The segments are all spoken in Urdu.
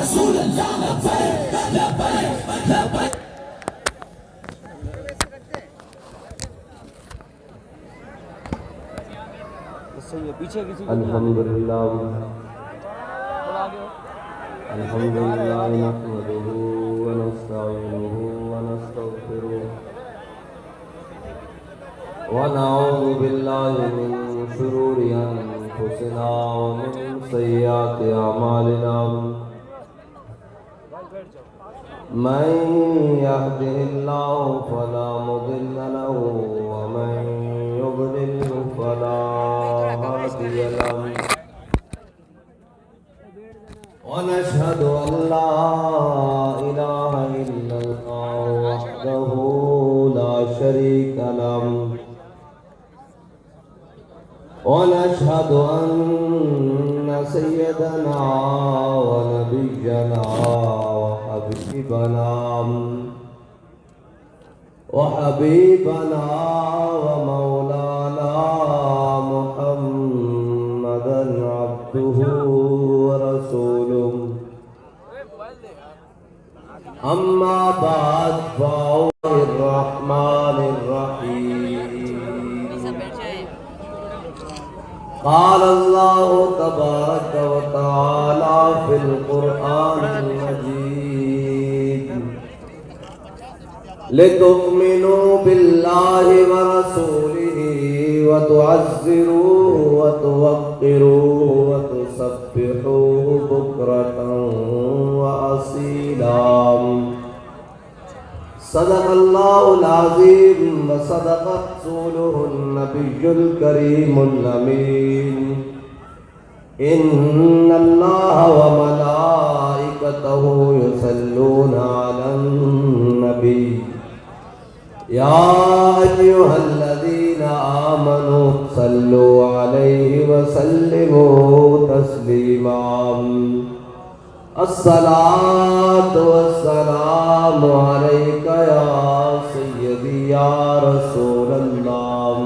رسول اللہ لبیک لبیک لبیک. الحمدللہ الحمدللہ نحمده ونستعینه ونستغفره ونعوذ باللہ من شرور انفسنا ومن سیئات اعمالنا من يهده الله فلا مضل له ومن يضلل فلا هادي له ونشهد أن لا إله إلا الله وحده لا شريك له ونشهد أن سيدنا ونبينا وحبيبنا ومولانا محمدا عبده ورسوله أما بعد فهو الرحمن الرحيم قال الله تبارك وتعالى في القرآن المجيد لتؤمنوا بالله ورسوله وتعزروه وتوقروه وتسبحوه بكرة وأصيلا. صدق الله العظيم وصدق رسوله النبي الكريم الأمين. إن الله وملائكته يصلون على النبي يا أيها الذين آمنوا صلوا عليه وسلموا تسليما. الصلاة والسلام عليك يا سيدي يا رسول الله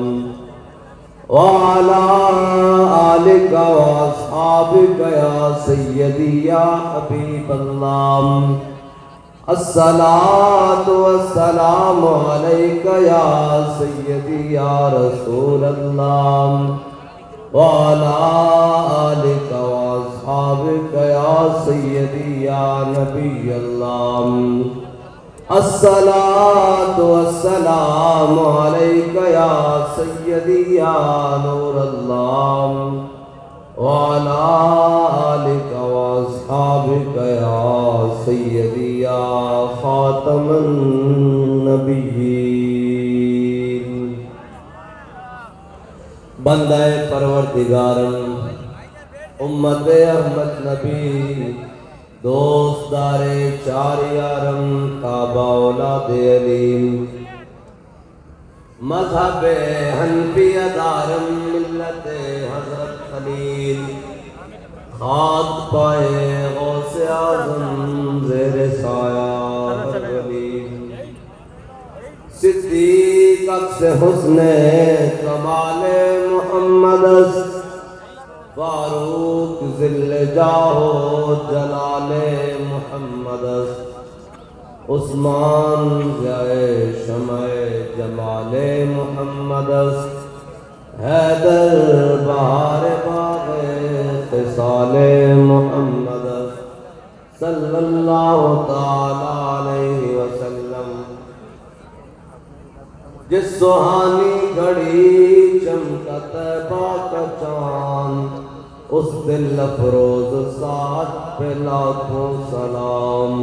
وعلى آلك وأصحابك يا سيدي يا حبيب الله. الصلاة والسلام عليك يا سيدي يا رسول الله وعلى آلك وأصحابك يا سيدي يا نبي الله. الصلاة والسلام عليك يا سيدي يا نور الله وعلى آلك وأصحابك يا سيدي يا خاتم النبيين. بندہ پروردگارم امت احمد نبی دوست دار چار یارم کعبہ اولاد علیم مذہب حنفیہ دارم ملت حضرت خلیل خاک پائے غوث اعظم زیر سایہ ولی صدیق عکس حسن کمال محمد فاروق ذل جاہو جلال محمد عثمان جائے شمع جمال محمد حیدر بہار باغ خصال محمد صلی اللہ تعالی علیہ وسلم. جس سہانی گھڑی چمکا طیبہ کا چاند اس دل افروز ساتھ پہ لاکھوں سلام.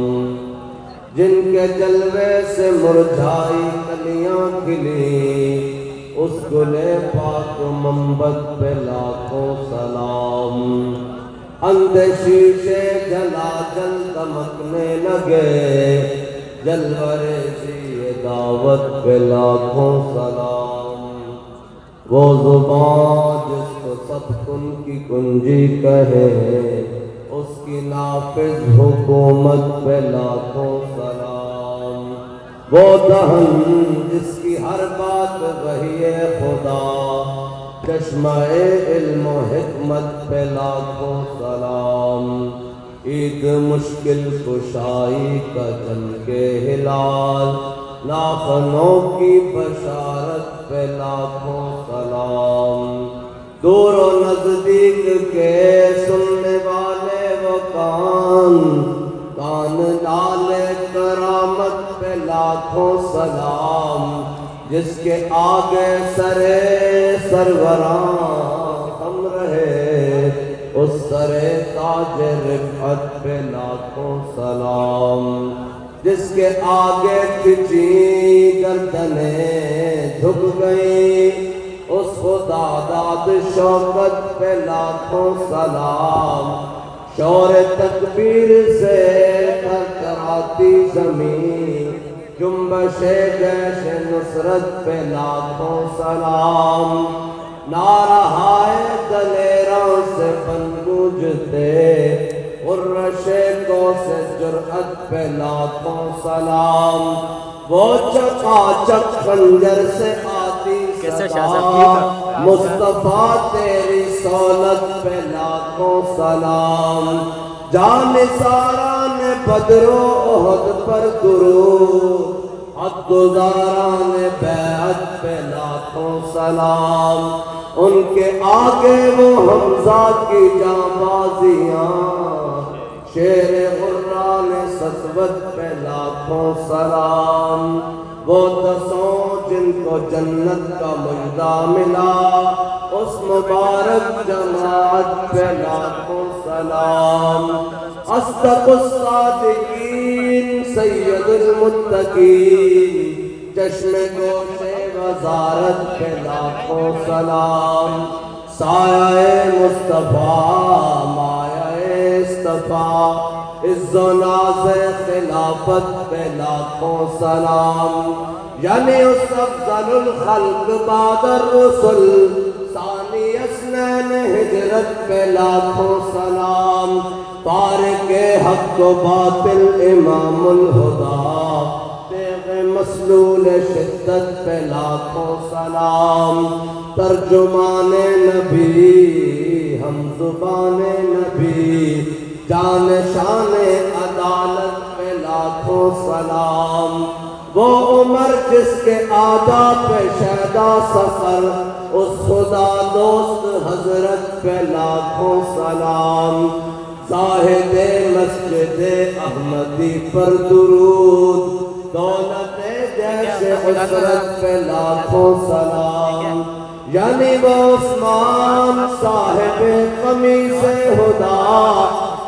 جن کے جلوے سے مرجھائی کلیاں کھلی اس گل پاک منبت پہ لاکھوں سلام. اندھے شیشے جلا جل دمکنے لگے جلور دعوت پہ لاکھوں سلام. وہ زبان جس کو سب کن کی کنجی کہے اس کی نافذ حکومت پہ لاکھوں سلام. وہ دہن جس کی ہر بات وحی خدا چشمہ علم و حکمت پہ لاکھوں سلام. عید مشکل کشائی کا جن کے ہلال، ناخنوں کی بشارت پہ لاکھوں سلام۔ دور و نزدیک کے سننے والے وہ کان ڈالے کرامت پہ لاکھوں سلام۔ جس کے آگے سرے سروراں ہم رہے، اس سرے تاج رفعت پہ لاکھوں سلام۔ جس کے آگے کھچی گردنیں جھک گئیں، اس خدا داد شوکت پہ لاکھوں سلام۔ شور تکبیر سے تھرتھراتی زمین، جنبش جیش نصرت پہ لاکھوں سلام۔ نعرہائے دلیروں سے بن گونجتے، غرش کو سے جرأت پہ لاکھوں سلام۔ وہ چکا چک خنجر سے آتی صدا، مصطفیٰ تیری سولت پہ لاکھوں سلام۔ جان ساران بدر و احد پر درود، حق گزاران بیعت پہ لاکھوں سلام۔ ان کے آگے وہ حمزہ کی جانبازیاں، شیر غران سسوت پہ لاکھوں سلام۔ وہ دسوں جن کو جنت کا مجدہ ملا، اس مبارک جماعت پہ لاکھوں سلام۔ اصدق الصادقین سید المتقین، چشم گوش وزارت پہ لاکھوں سلام۔ سایہ مصطفیٰ مایہ اصطفیٰ، عز و ناز خلافت پہ لاکھوں سلام۔ یعنی اس افضل الخلق بعد الرسل، ثانی اثنین ہجرت پہ لاکھوں سلام۔ فارق حق و باطل امام الہدا، تیغ مسلول شدت پہ لاکھوں سلام۔ ترجمان نبی ہم زبان نبی، جان شان عدالت پہ لاکھوں سلام۔ وہ عمر جس کے آداب پہ شیدا سفر، اس خدا دوست حضرت پہ لاکھوں سلام۔ زاہد مسجد احمدی پر درود، دولت جیش عسرت پہ لاکھوں سلام۔ یعنی وہ عثمان صاحب قمیص ہدا،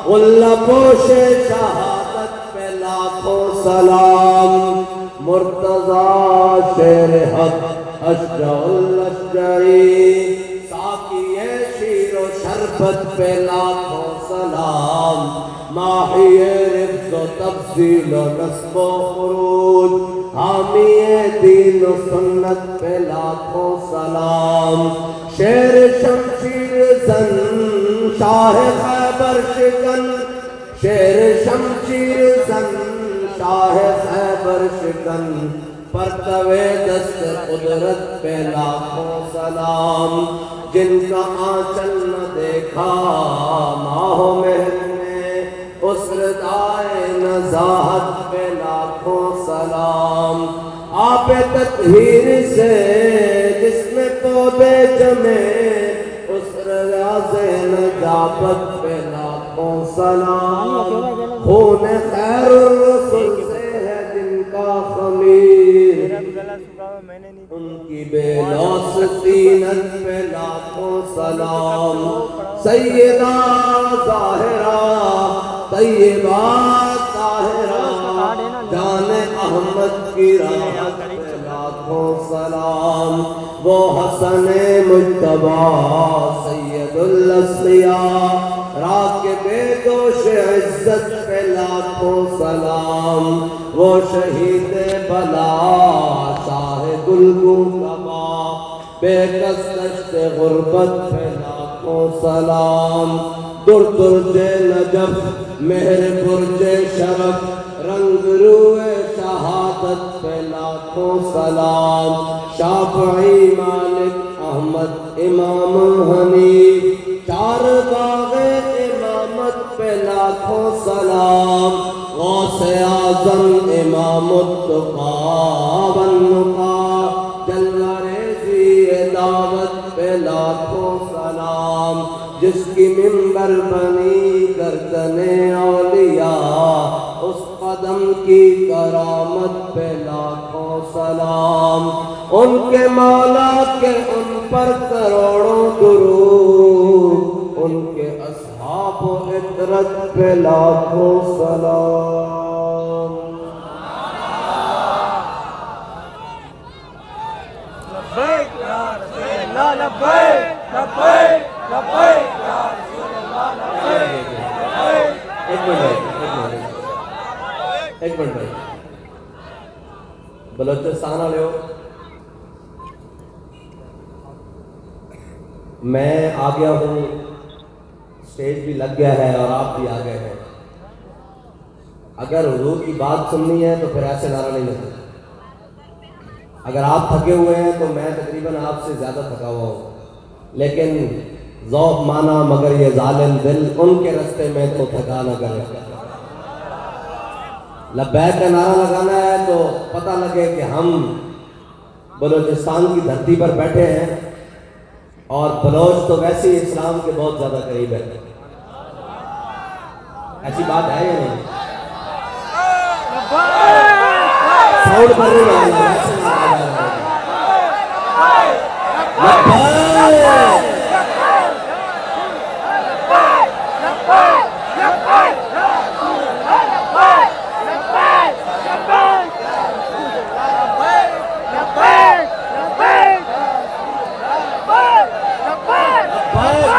غلہ پوش شہادت پہ لاکھوں سلام۔ مرتضی شیر حق اشجع الاشجعی، ساقی شیر و شربت پہ لاکھوں سلام۔ ماحی رفض و تفضیل و نصب و خروج، حامی دین و سنت پہ لاکھوں سلام۔ شیر شمشیر زن شاہ خیبر شکن، شیر شمشیر زن شاہ خیبر شکن، پرتو دست قدرت پہ لاکھوں سلام۔ جن کا آنچل نہ دیکھا ماہ و مہر نے، اس ردائے نزاہت پہ لاکھوں سلام۔ آب تطہیر سے جس میں پودے جمے، اس ریاض نجابت پہ لاکھوں سلام۔ خون خیر الرسل سے ہے جن کا خمیر، ان کی بے لوث طینت پہ لاکھوں سلام۔ سیدہ ظاہرہ طیبہ طاہرہ، جان احمد کی راحت پہ لاکھوں سلام۔ وہ حسن مجتبیٰ سید الاصفیاء، راکب دوش عزت پہ لاکھوں سلام۔ وہ شہید بلا شاہ گلگوں کبا، بے کس دشت غربت پہ لاکھوں سلام۔ در درج نجف مہر برج شرف، رنگ روئے شہادت پہ لاکھوں سلام۔ شافعی مالک احمد امام حنیف، چار باغ امامت پہ لاکھوں الانام غوث اعظم امام التقا والنقا جلوہ ریزی دعوت پہ لاکھوں سلام جس کی منبر بنی گردن اولیاء اس قدم کی کرامت پہ لاکھوں سلام ان کے مولا کے ان پر کروڑوں درود ان کے اصحاب و عطرت پہ لاکھوں سلام لبیک یا رسول اللہ لبیک لبیک لبیک یا رسول اللہ لبیک ایک منٹ بھائی بلوچستان والے ہو میں آ گیا ہوں اسٹیج بھی لگ گیا ہے اور آپ بھی آ گئے ہیں اگر حضور کی بات سننی ہے تو پھر ایسے نعرہ نہیں لگتا اگر آپ تھکے ہوئے ہیں تو میں تقریباً آپ سے زیادہ تھکا ہوا ہوں لیکن ذوق مانا مگر یہ ظالم دل ان کے رستے میں تو تھکا نہ کرے لبیک کا نعرہ لگانا ہے تو پتہ لگے کہ ہم بلوچستان کی دھرتی پر بیٹھے ہیں اور بلوچ تو ویسے ہی اسلام کے بہت زیادہ قریب ہے ایسی بات ہے یا نہیں ساؤنڈ پر نہیں آ رہا ایسے نہ آ رہا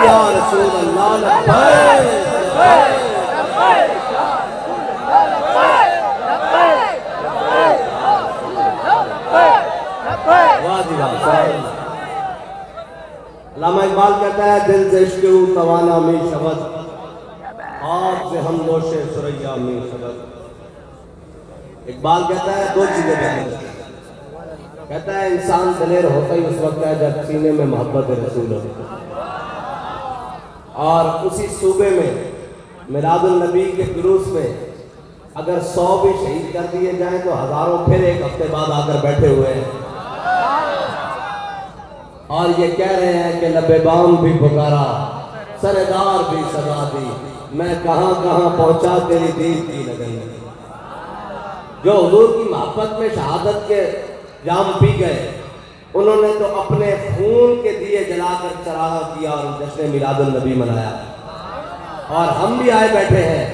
یا رسول اللہ علامہ اقبال کہتا ہے دل سے عشق توانا می شبد آپ سے ہم نوش سریا می شبد اقبال کہتا ہے دو چیزیں کہتا ہے انسان دلیر ہوتا ہی اس وقت ہے جب سینے میں محبت رسول ہو اور اسی صوبے میں میلاد النبی کے جلوس میں اگر 100 بھی شہید کر دیے جائیں تو ہزاروں پھر ایک ہفتے بعد آ کر بیٹھے ہوئے ہیں اور یہ کہہ رہے ہیں کہ لب بام بھی پکارا سردار بھی صدا دی میں کہاں کہاں پہنچا تیری دید کی لگن جو حضور کی محبت میں شہادت کے جام پی گئے انہوں نے تو اپنے خون کے دیے جلا کر چراغا کیا اور جشن میلاد النبی منایا اور ہم بھی آئے بیٹھے ہیں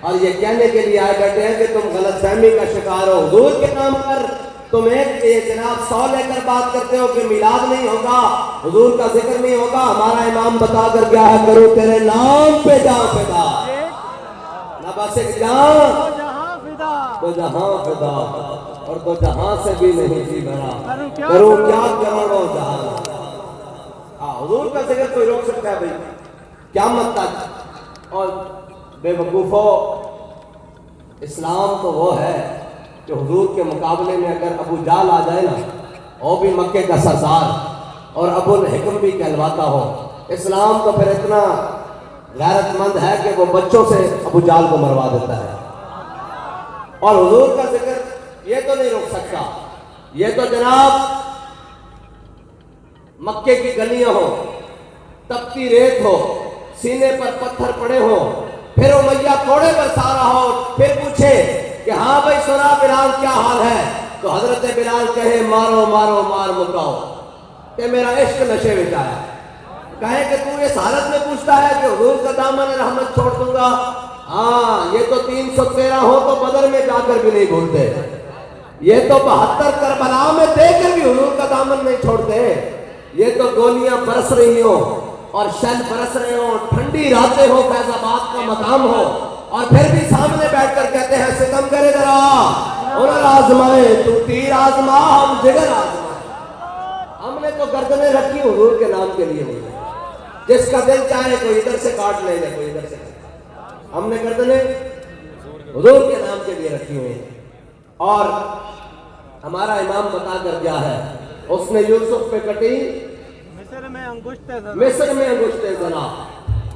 اور یہ کہنے کے لیے آئے بیٹھے ہیں کہ تم غلط فہمی کا شکار ہو حضور کے نام پر تم ایک جناب 100 لے کر بات کرتے ہو کہ میلاد نہیں ہوگا حضور کا ذکر نہیں ہوگا ہمارا امام بتا کر کیا ہے کرو تیرے نام پہ جہاں فدا نہ بس ایک جان تو جہاں فدا اور تو جہاں سے بھی نہیں جی بھرا کروں کیا کروڑوں جہاں حضور کا ذکر کوئی روک سکتا ہے بھائی قیامت تک اور بے وقوفو اسلام تو وہ ہے کہ حضور کے مقابلے میں اگر ابو جال آ جائے نا وہ بھی مکے کا سردار اور ابو الحکم بھی کہلواتا ہو اسلام تو پھر اتنا غیرت مند ہے کہ وہ بچوں سے ابو جال کو مروا دیتا ہے اور حضور کا ذکر یہ تو نہیں روک سکتا یہ تو جناب مکے کی گلیاں ہو تپتی ریت ہو سینے پر پتھر پڑے ہو پھر امیہ کوڑے پر سارا ہو پھر پوچھے کہ ہاں بھائی سنا بلال کیا حال ہے تو حضرت بلال کہے مارو مارو مار مکاؤ کہ میرا عشق نشے میں آیا کہے کہ تو اس حالت میں پوچھتا ہے کہ حضور کا دامن رحمت چھوڑ دوں گا ہاں یہ تو 313 ہو تو بدر میں جا کر بھی نہیں بھولتے یہ تو 72 کربلا میں دے کر بھی حضور کا دامن نہیں چھوڑتے یہ تو گولیاں برس رہی ہوں اور شل برس رہے ہوں ٹھنڈی راتیں ہو فیض آباد کا مقام ہو اور پھر بھی سامنے بیٹھ کر کہتے ہیں ستم کرے ذرا ہنر آزمائے تو تیر آزما ہم جگر آزمائے ہم نے تو گردنیں رکھی حضور کے نام کے لیے نہیں جس کا دل چاہے کوئی ادھر سے کاٹ لے لے کوئی ادھر سے ہم نے گردنیں حضور کے نام کے لیے رکھی ہوئی ہیں اور ہمارا امام بتا کر گیا ہے اس نے یوسف پہ کٹی مصر میں انگشت زنا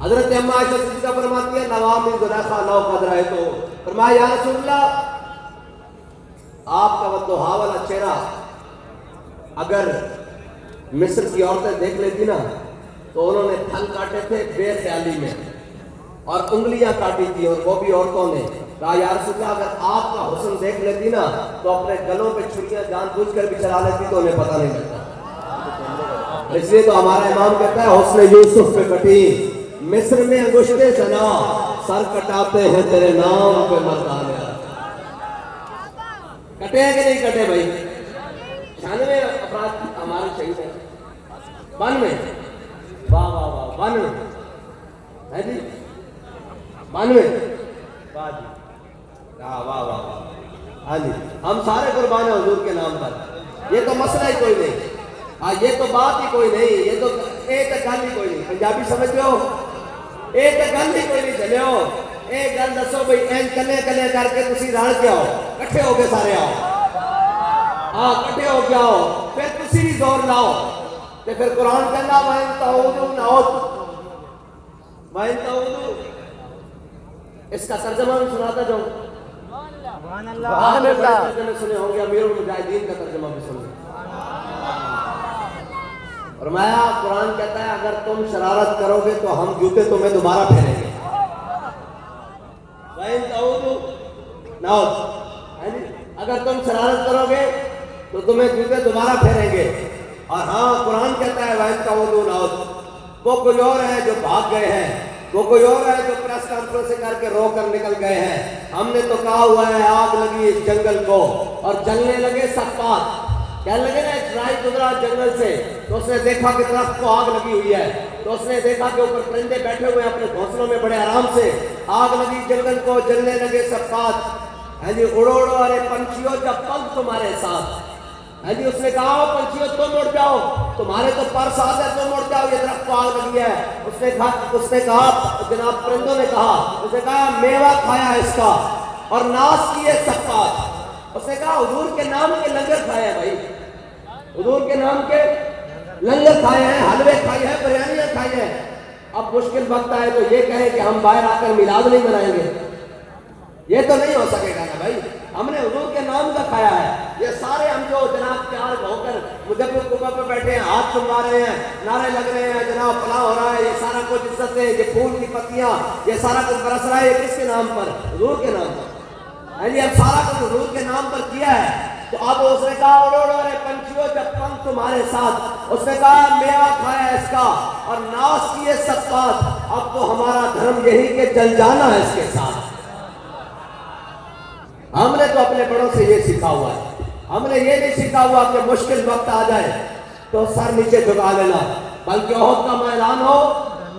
حضرت اما عائشہ صدیقہ فرماتی ہے نوامی ذلیخا لو قد رأیتو، فرمایا یا رسول اللہ آپ کا وہ دوہا والا چہرہ اگر مصر کی عورتیں دیکھ لیتی نا تو انہوں نے پھل کاٹے تھے بے خیالی میں اور انگلیاں کاٹی تھی، اور وہ بھی عورتوں نے کہا یا رسول اللہ اگر آپ کا حسن دیکھ لیتی نا تو اپنے گلوں پہ چھریاں جان بوجھ کر بھی چلا لیتی تو انہیں پتہ نہیں لگتا۔ اس لیے تو ہمارا امام کہتا ہے حسن یوسف پہ کٹی مصر میں انگشتے سنا سر کٹاتے ہیں تیرے نام پہ مردانے۔ کٹے ہیں کہ نہیں کٹے بھائی؟ 96 افراد ہمارے شہید ہیں 92 واہ واہ واہ 92 ہے جی 92 واہ جی واہ واہ واہ ہاں جی ہم سارے قربان ہیں حضور کے نام پر۔ یہ تو مسئلہ ہی کوئی نہیں، ہاں یہ تو بات ہی کوئی نہیں، یہ تو ایک گل ہی کوئی نہیں۔ پنجابی سمجھ لو ایک گل ہی کوئی نہیں چلے ہو ایک گل دسو بھائی این کلے کلے کر کے تسی رل کے آؤ کٹھے ہو کے سارے آؤ ہاں کٹھے ہو کے آؤ پھر تسی بھی زور لاؤ تے پھر قرآن کہنا وَإِن تَعُودُوا نَعُودُ وَإِن تَعُودُوا اس کا ترجمہ بھی سناتا جاؤں۔ آپ نے بڑے ترجمے سنے ہوں گے، امیر المجاہدین کا ترجمہ بھی سنے۔ فرمایا قرآن کہتا ہے اگر تم شرارت کرو گے تو ہم جوتے تمہیں دوبارہ پھیریں گے۔ وَإِن تَعُودُوا نَعُودُ اگر تم شرارت کرو گے تو تمہیں جوتے دوبارہ پھیریں گے۔ اور ہاں قرآن کہتا ہے وَإِن تَعُودُوا نَعُودُ وہ کوئی اور ہے جو بھاگ گئے ہیں، وہ کوئی اور ہے جو پریس کانفرنس کر کے رو کر نکل گئے ہیں۔ ہم نے تو کہا ہوا ہے آگ لگی اس جنگل کو اور جلنے لگے صفات، کہنے لگے نا ایک راہی گزرا جنگل سے تو اس نے دیکھا کہ درخت کو آگ لگی ہوئی ہے، تو اس نے دیکھا کہ اوپر پرندے بیٹھے ہوئے ہیں اپنے گھونسلوں میں بڑے آرام سے، آگ لگی جنگل کو جلنے لگے صفات، ہاں جی اڑو اڑو ارے پنچھیوں جب پنکھ تمہارے ساتھ، ہاں جی اس نے کہا پنچھیوں تم اڑ جاؤ تمہارے تو پر ساتھ ہے تم اڑ جاؤ یہ درخت کو آگ لگی ہے۔ اس نے کہا جناب پرندوں نے کہا اس نے کہا میوہ کھایا اس کا اور ناس کیے صفات، اس نے کہا حضور کے نام کے لنگر کھائے ہیں بھائی، حضور کے نام کے لنگر کھائے ہیں، حلوے کھائے ہیں، بریانیاں کھائی ہیں۔ اب مشکل وقت آئے تو یہ کہیں کہ ہم باہر آ کر میلاد نہیں منائیں گے، یہ تو نہیں ہو سکے گا نا بھائی، ہم نے حضور کے نام کا کھایا ہے۔ یہ سارے ہم جو جناب تیار ہو کر مجبر قبہ پہ بیٹھے ہیں ہاتھ چموا رہے ہیں نعرے لگ رہے ہیں جناب فلاں ہو رہا ہے، یہ سارا کچھ عزت ہے، یہ پھول کی پتیاں، یہ سارا کچھ برس رہا ہے، یہ کس کے نام پر؟ حضور کے نام پر۔ یعنی اب سارا کچھ حضور کے نام پر کیا ہے تو اب اس نے کہا اڑو اڑو ارے پنچھیوں جب پنکھ تمہارے ساتھ، اس نے کہا میوہ کھایا اس کا اور ناس کیے صفات، اب تو ہمارا دھرم یہی کہ جل جانا ہے اس کے ساتھ۔ ہم نے تو اپنے بڑوں سے یہ سیکھا ہوا ہے، ہم نے یہ نہیں سیکھا ہوا کہ مشکل وقت آ جائے تو سر نیچے جھکا لینا، بلکہ احد کا میدان ہو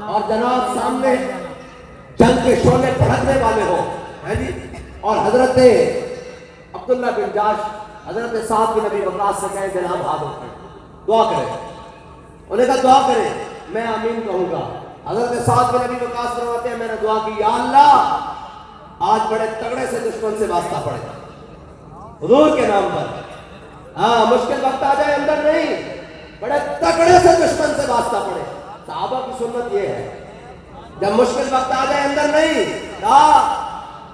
اور جناب سامنے جنگ کے شعلے بھڑکنے والے ہو، ہے جی۔ اور حضرت عبداللہ بن جاش حضرت سعد بن ابی وقاص سے کہیں جناب ہاتھ اٹھائیں دعا کریں، انہیں کہا دعا کریں، میں آمین کہوں گا۔ حضرت سعد بن ابی وقاص فرماتے ہیں میں نے دعا کی یا اللہ آج بڑے تگڑے سے دشمن سے واسطہ پڑے حضور کے نام پر، ہاں مشکل وقت آ جائے اندر نہیں، بڑے تگڑے سے دشمن سے واسطہ پڑے۔ صحابہ کی سنت یہ ہے جب مشکل وقت آ جائے اندر نہیں کہا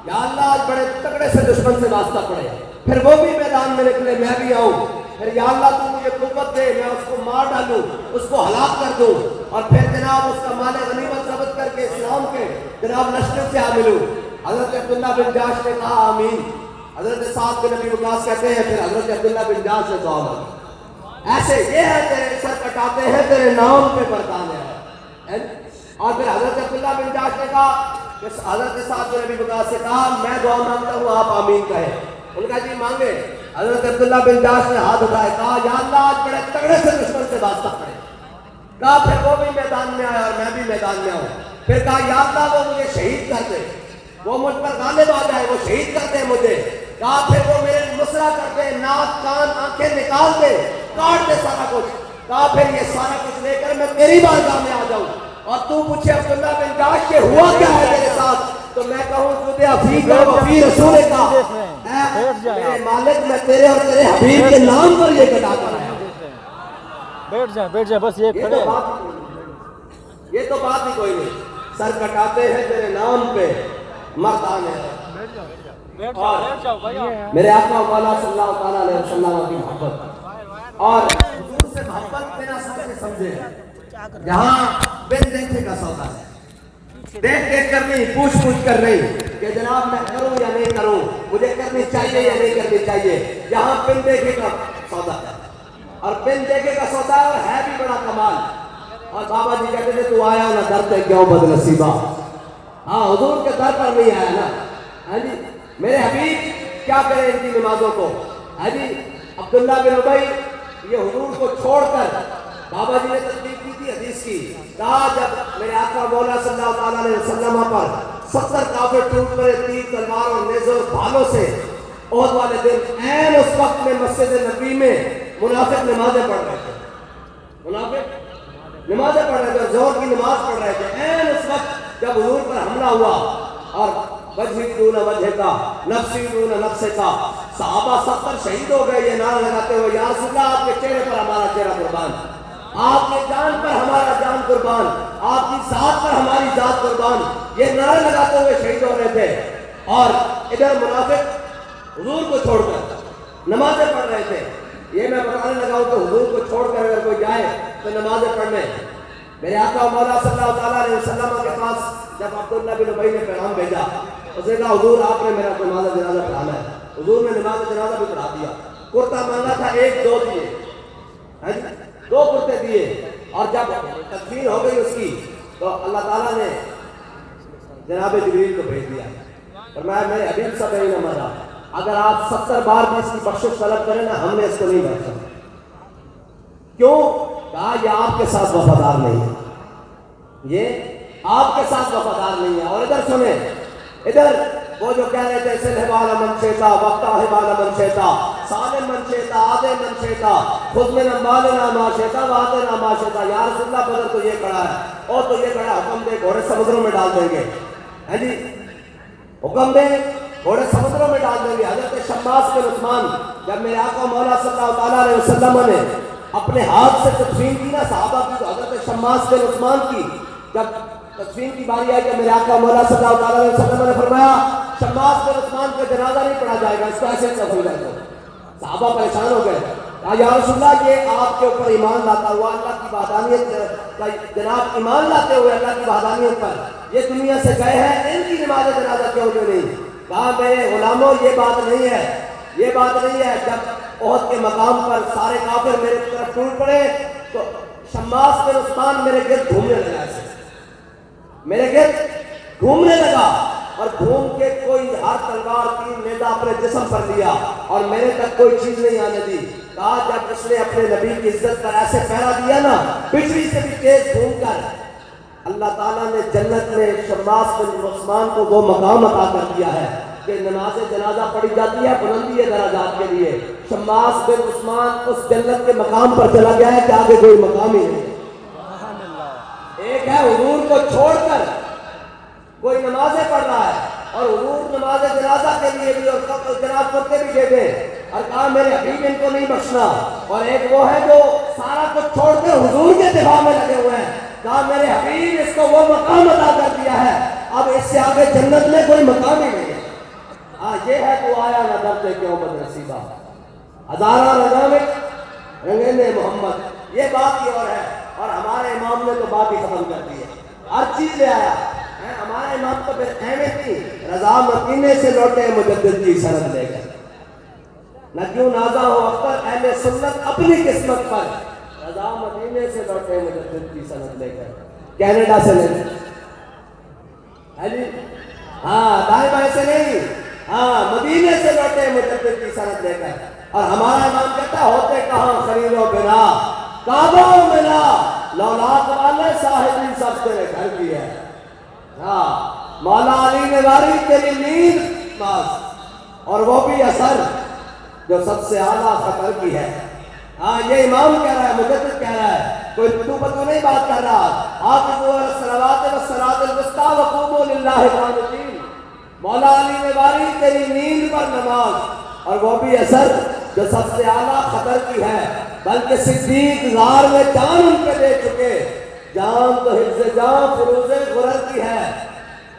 یا اللہ آج بڑے تگڑے سے دشمن سے واسطہ پڑے، پھر وہ بھی میدان میں نکلے میں بھی آؤں، پھر یا اللہ تو مجھے قوت دے میں اس کو مار ڈالوں اس کو ہلاک کر دوں، اور پھر جناب اس کا مال غنیمت ضبط کر کے اسلام کے جناب لشکر سے آ ملوں۔ حضرت عبداللہ بن جاش نے کہا آمین۔ حضرت سعد بن ابی وقاص کہتے ہیں پھر حضرت عبداللہ بن جاش نے دعا مانگی، ایسے یہ ہے تیرے سر کٹاتے ہیں تیرے نام پہ برتانے ہیں۔ اور پھر حضرت عبداللہ بن جاش نے کہا کہ حضرت سعد بن ابی وقاص سے کہا میں دعا مانگتا ہوں آپ آمین کہیں، ان کا جی مانگے۔ حضرت عبداللہ بن جاش نے ہاتھ اٹھائے کہا یا اللہ آج بڑے تگڑے سے دشمن سے واسطہ پڑے، کہا پھر وہ بھی میدان میں آیا اور میں بھی میدان میں آؤں، پھر کہا یا اللہ وہ مجھے شہید کر دے، وہ مجھ پر غالب آ جائے، وہ شہید کر دے مجھے، کہا پھر وہ میرے مسرا کر دے، ناک کان آنکھیں نکال دے، کاٹ دے سارا کچھ، کہا پھر یہ سارا کچھ لے کر میں تیری بارگاہ میں آ جاؤں اور تو پوچھے عبداللہ بن جاش کے ہوا کیا ہے تیرے ساتھ، تو میں کہوں تجھے افیق و وفی رسول کا میرے مالک میں تیرے اور تیرے حبیب کے نام پر یہ کٹا کر آیا۔ بیٹھ جائیں بس یہ کھڑے، یہ تو بات ہی کوئی نہیں۔ سر کٹاتے ہیں تیرے نام پہ مردان ہے. اور میرے آقا مولا صلی اللہ تعالیٰ علیہ وسلم کی محبت اور حضور سے محبت بنا سب سے سمجھے. یہاں بن دیکھنے کا سودا ہے, دیکھ دیکھ کر نہیں, پوچھ پوچھ کر نہیں کہ جناب میں کروں یا نہیں کروں, مجھے کرنی چاہیے یا نہیں کرنی چاہیے. یہاں بن دیکھے کا سودا ہے, اور بن دیکھے کا سودا ہے, اور ہے بھی بڑا کمال. اور بابا جی کہتے تھے تو آیا نہ در پہ کیوں بد نصیبہ. ہاں حضور کے در پر نہیں آیا نا. ہاں جی میرے حبیب کیا کریں ان کی نمازوں کو. ہاں جی عبداللہ بن ابی یہ حضور کو چھوڑ کر, بابا جی نے تصدیق کی تھی حدیث کی, کہا جب میرے آقا مولا صلی اللہ تعالیٰ علیہ وسلم پر 70 کافر ٹوٹ پڑے تیر تلوار اور نیزے اور بھالوں سے احد والے دن, عین اس وقت میں مسجد نبی میں منافق نمازیں پڑھ رہے تھے, منافق نمازیں پڑھ رہے تھے, زور کی نماز پڑھ رہے تھے. عین اس وقت جب حضور پر حملہ ہوا اور وجہی دون وجہ کا نفسی دون نفس کا, صحابہ 70 شہید ہو گئے یہ نعرہ لگاتے ہوئے, یا رسول اللہ آپ کے چہرے پر ہمارا چہرہ قربان, آپ کے جان پر ہمارا جان قربان, آپ کی ذات پر ہماری ذات قربان, یہ نعرے لگاتے ہوئے شہید ہو رہے تھے. اور ادھر منافق حضور کو چھوڑ کر نمازیں پڑھ رہے تھے. یہ میں بتانے لگا ہوں کہ حضور کو چھوڑ کر اگر کوئی جائے تو نمازیں پڑھنے. میرے آقا مولا صلی اللہ تعالیٰ علیہ وسلم کے پاس جب عبداللہ بن ابی نے پیغام بھیجا, اس نے کہا حضور آپ نے میرا نماز جنازہ پڑھانا ہے. حضور نے نماز جنازہ بھی پڑھا دیا. کرتا مانگا تھا 1-2 دیے, 2 کرتے دیے, اور جب تکفین ہو گئی اس کی تو اللہ تعالیٰ نے جناب جبریل کو بھیج دیا. فرمایا میرے حبیب صاحب نہیں نمازا, اگر آپ 70 بار بھی اس کی بخشش طلب کریں نا, ہم نے اس کو نہیں بخشا. کیوں؟ کہا یہ آپ کے ساتھ وفادار نہیں ہے, یہ آپ کے ساتھ وفادار نہیں ہے. اور ادھر سنیں, ادھر وہ جو کہہ رہے تھے سلح والا من شیطا وقتا ہے والا من شیطا سالم من شیطا آدھے من شیطا خود میں نمبالنا ما شیطا وعدنا ما شیطا. یا رسول اللہ بدر تو یہ کھڑا ہے, اور تو یہ کھڑا, حکم دے گھوڑے سمندروں میں ڈال دیں گے. ہے جی حکم دے گھوڑے سمندروں میں ڈال دیں گے. حضرت شماس بن عثمان جب میرے آقا مولا صلی اللہ تعالیٰ علیہ وسلم نے اپنے ہاتھ سے تدفین کی نا صحابہ کی, تو حضرت شماس بن عثمان کی جب تدفین کی باری آئی کہ میرے آقا مولا صلی اللہ تعالیٰ علیہ وسلم نے فرمایا شماس بن عثمان کا جنازہ نہیں پڑھا جائے گا, اس کو ایسے ہو جائے گا. صحابہ پریشان ہو گئے, یا رسول اللہ یہ آپ کے اوپر ایمان لاتا ہوا اللہ کی وحدانیت, جناب ایمان لاتے ہوئے اللہ کی وحدانیت پر یہ دنیا سے گئے ہیں, ان کی نماز جنازہ کیوں نہیں. کہا میرے غلاموں یہ بات نہیں ہے, یہ بات نہیں ہے. جب احد کے مقام پر سارے کافر میرے طرف ٹوٹ پڑے تو شماس بن عثمان میرے گرد گھومنے لگا, ایسے میرے گرد گھومنے لگا, اور گھوم کے کوئی ہاتھ تلوار تین نیزہ اپنے جسم پر لیا اور میرے تک کوئی چیز نہیں آنے دی. کہا جب اس نے اپنے نبی کی عزت پر ایسے پہرا دیا نا, بجلی سے بھی تیز گھوم کر, اللہ تعالیٰ نے جنت میں شماس بن عثمان کو وہ مقام عطا کر دیا ہے کہ نماز جنازہ پڑھی جاتی ہے بلندی درجات کے لیے. شماس بن عثمان اس جنت کے مقام پر چلا گیا ہے کہ آگے کوئی مقام ہی نہیں. ایک ہے حضور کو چھوڑ کر کوئی نمازیں پڑھ رہا ہے, اور حضور نماز جنازہ کے لیے بھی اور جناب کرتے بھی دے دے, اور کہا میرے حبیب ان کو نہیں بخشنا. اور ایک وہ ہے جو سارا کچھ چھوڑ کر حضور کے دفاع میں لگے ہوئے ہیں, کہا میرے حبیب اس کو وہ مقام عطا کر دیا ہے, اب اس سے آگے جنت میں کوئی مقام ہی نہیں ہے. یہ ہے تو آیا نہ درتے کیوں بد نصیبہ, ہزارہ رضا میں رنگین محمد. یہ بات ہی اور ہے, اور ہمارے امام نے تو بات ہی ختم کر دی ہے, ہر چیز لے آیا. ہمارے امام تو پھر اہمیت تھی, رضا مدینے سے لوٹے مجدد کی سند لے کر, نہ کیوں نازا ہو اختر اہل سنت اپنی قسمت پر, رضا مدینے سے لوٹے مجدد کی سند لے کر. کینیڈا سے نہیں, ہے جی, ہاں دائیں بائیں سے نہیں, ہاں مدینے سے لوٹے مجدد کی سند لے کر. اور ہمارا امام کہتا ہوتے کہاں خرید و بنا کعبہ ملا, لولاک والے صاحبی سب تیرے گھر کی ہے. ہاں مولا علی نے واری تیری نیند باز, اور وہ بھی اثر جو سب سے اعلیٰ خطر کی ہے. ہاں یہ امام کہہ رہا ہے, مجدد کہہ رہا ہے, کوئی تو پتو نہیں بات کر رہا. حافظوا علی الصلوات والصلاۃ الوسطیٰ وقوموا للہ قانتین. مولا علی نے واری تیری نیند پر نماز, اور وہ بھی اثر جو سب سے اعلیٰ خطر کی ہے. بلکہ صدیق غار میں جان ان پہ دے چکے, جان تو حفظ جان فروز غرر کی ہے.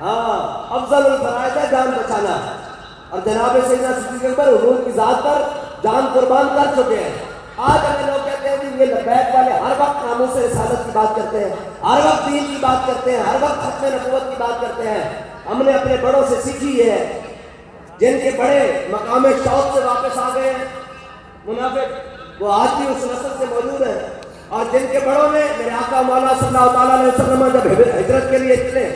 ہاں افضل الفرائض ہے جان بچانا. اور جناب سیدنا صدیق اکبر حضور کی ذات پر جان قربان کر چکے ہیں. آج ہمیں لوگ کہتے ہیں کہ یہ لبیک والے ہر وقت ناموس رسالت کی بات کرتے ہیں, ہر وقت دین کی بات کرتے ہیں, ہر وقت ختم نبوت کی بات کرتے ہیں. ہم نے اپنے بڑوں سے سیکھی یہ ہے, جن کے بڑے مقام شوق سے واپس آ گئے ہیں. منافق وہ آج بھی اس نسل سے موجود ہیں, اور جن کے بڑوں نے میرے آقا مولا صلی اللہ تعالیٰ علیہ وسلم جب ہجرت کے لیے چلے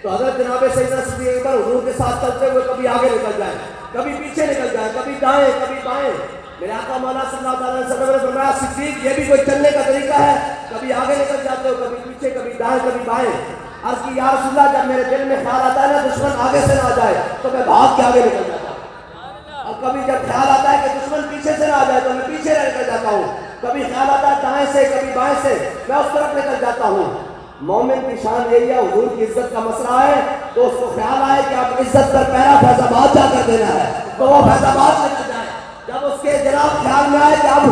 تو حضرت جناب سیدنا صدیق اکبر حضور کے ساتھ چلتے ہوئے کبھی آگے نکل جائیں, کبھی پیچھے نکل جائیں, کبھی دائیں کبھی بائیں. میرے آقا مولا صلی اللہ تعالیٰ علیہ وسلم نے فرمایا صدیق یہ بھی کوئی چلنے کا طریقہ ہے, کبھی آگے نکل جاتے ہو, کبھی پیچھے, کبھی دائیں کبھی بائیں. عرض کی یا رسول اللہ جب میرے دل میں خیال آتا ہے نا دشمن آگے سے نہ جائے تو میں بھاگ کے آگے نکل جاتا ہوں, اور کبھی جب خیال آتا ہے کہ دشمن پیچھے سے نہ جائے تو میں پیچھے نکل جاتا ہوں. کبھی خیال آتا ہے دائیں سے کبھی بائیں سے, میں اس طرف نکل جاتا ہوں. مومن کی شان یہی ہے, حضور کی عزت کا مسئلہ ہے تو اس کو خیال آئے کہ اب عزت پر پہلا فیض آباد جا کر دینا ہے تو وہ فیض آباد نکل جائے. جب اس کے جناب خیال میں آئے کہ اب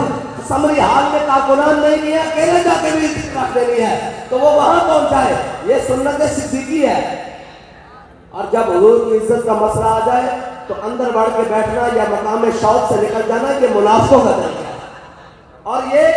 سمری حال میں کارکنان نہیں کیا, اکیلے جا کے بھی عزت رکھ دینی ہے تو وہ وہاں پہنچ جائے. یہ سنت صدیقی ہے. اور جب حضور کی عزت کا مسئلہ آ جائے تو اندر بڑھ کے بیٹھنا یا مقام شوق سے نکل جانا یہ منافقوں کا طریقہ ہے, اور یہ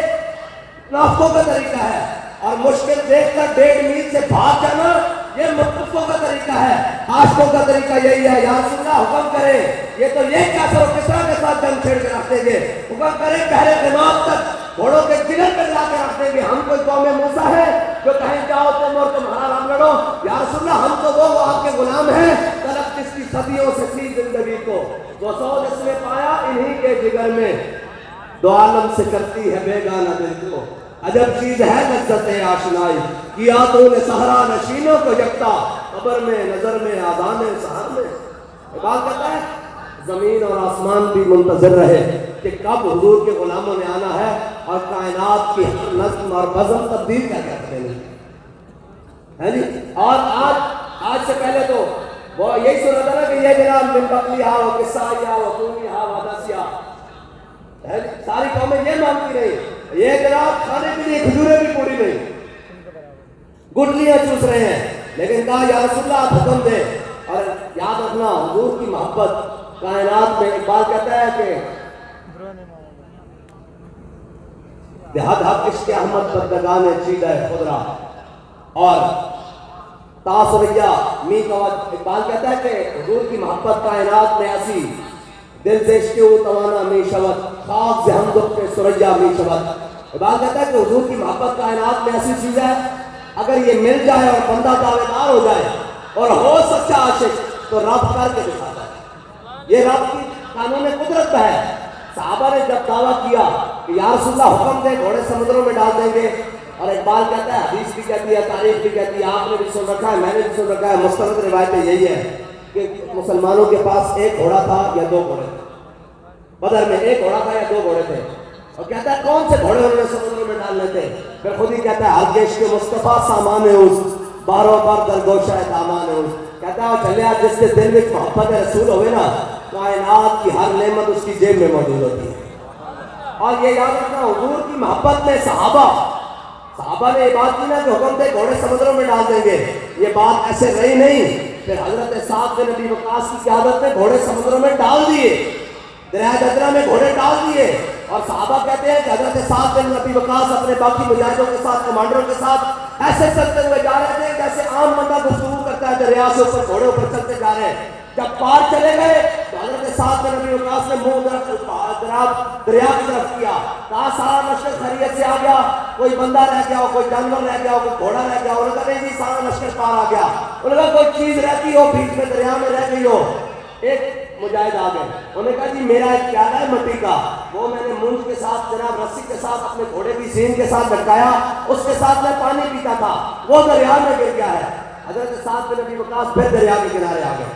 منافقوں کا طریقہ ہے. اور مشکل دیکھ کر 1.5 میل سے بھاگ جانا یہ متفقوں کا طریقہ ہے. عاشقوں کا طریقہ یہی ہے, یا رسول اللہ حکم کریں, یہ تو یہ کیا کرو کسرا کے ساتھ جنگ چھیڑ کے رکھ دیں گے, حکم کریں پہلے دماغ تک گھوڑوں کے جگر پہ لا کے رکھ دیں گے. ہم کوئی قوم موسیٰ ہے جو کہیں جاؤ تم اور تمہارا رام لڑو. یا رسول اللہ ہم تو وہ آپ کے غلام ہیں, طلب جس کی صدیوں سے تھی زندگی کو, وہ سو جس نے پایا انہی کے جگر میں, دو عالم سے کرتی ہے بیگانہ دل کو. عجب چیز ہے لذت آشنائی, کیا تو نے صحرا نشینوں کو یکتا, قبر میں نظر میں آذان سحر میں. بات کرتا ہے زمین اور آسمان بھی منتظر رہے کہ کب حضور کے غلاموں نے آنا ہے اور کائنات کی نظم اور بزم تبدیل کر کے رکھ دینی ہے جی. اور آج سے پہلے تو وہ یہی سنا تھا نا کہ یہ جناب من بقلی ہا و قصایا و قومی ہا و دسیا, ساری قومیں یہ مانتی رہی, یہ جناب کھانے کے لیے کھجوریں بھی پوری نہیں, گٹلیاں چوس رہے ہیں. لیکن کہا یا رسول اللہ آپ حکم دیں. اور یاد رکھنا حضور کی محبت کائنات میں, اقبال کہتا ہے کہ دہد حق عشق احمد بندگان چیدہ خضرا, اور تاثریہ می قوت, اقبال کہتا ہے کہ حضور کی محبت کائنات میں ایسی, دل سے عشق و توانا می شود, خاک سے ہم دکھ کے سریا می شود. اقبال کہتا ہے کہ حضور کی محبت کائنات میں ایسی چیز ہے, اگر یہ مل جائے اور بندہ دعویدار ہو جائے اور ہو سچا عاشق تو رب کر کے دکھاتا ہے. یہ رب کی قانون قدرت ہے. صحابہ نے جب دعویٰ کیا کہ یا رسول اللہ حکم دے گھوڑے سمندروں میں ڈال دیں گے, اور اقبال کہتا ہے حدیث بھی کہتی ہے, تاریخ بھی کہتی ہے, آپ نے بھی سن رکھا ہے, میں نے بھی سن رکھا ہے, مستند روایتیں یہی ہے کہ مسلمانوں کے پاس ایک گھوڑا تھا یا 2 گھوڑے تھے. بدر میں ایک گھوڑا تھا یا 2 گھوڑے تھے, اور کہتا ہے کون سے گھوڑے انہوں نے سمندر میں ڈالنے تھے. پھر خود ہی کہتا ہے حج کے مصطفیٰ سامان اس, باروں بار درگوشہ دامان اس. کہتا ہے چلے جس کے دل میں محبت رسول ہوئے نا, کائنات کی ہر نعمت اس کی جیب میں موجود ہوتی ہے. اور یہ یاد رکھنا حضور کی محبت میں صحابہ نے یہ بات کی نا کہ حکم دے گھوڑے سمندروں میں ڈال دیں گے, یہ بات ایسے رہی نہیں. پھر حضرت سعد بن ابی وقاص کی قیادت میں گھوڑے سمندروں میں ڈال دیے, دریا جدرا میں گھوڑے ڈال دیے. اور صحابہ کہتے ہیں کہ حضرت سعد بن ابی وقاص اپنے باقی مجاہدوں کے ساتھ, کمانڈروں کے ساتھ ایسے چلتے ہوئے جا رہے تھے جیسے عام بندہ گفتگو کرتا ہے, دریا سے اوپر گھوڑے اوپر چلتے جا رہے ہیں. جب پار چلے گئے تو حضرت سعد بن ابی وقاص نے منہ دریا کی طرف کیا, کہا سارا لشکر خیریت سے آ گیا, کوئی بندہ رہ گیا ہو, کوئی جانور رہ گیا ہو, کوئی گھوڑا رہ گیا ہو. انہوں نے کہا نہیں جی سارا لشکر پار آ گیا. انہوں نے کہا کوئی چیز رہتی ہو بیچ میں دریا میں رہ گئی ہو. ایک مجاہد آ گئے, انہوں نے کہا جی میرا ایک پیالہ ہے مٹی کا, وہ میں نے مونج کے ساتھ جناب رسی کے ساتھ اپنے گھوڑے کی سین کے ساتھ لٹکایا, اس کے ساتھ میں پانی پیتا تھا, وہ دریا میں گر گیا ہے. حضرت سعد بن ابی وقاص پھر دریا کے کنارے آ گئے.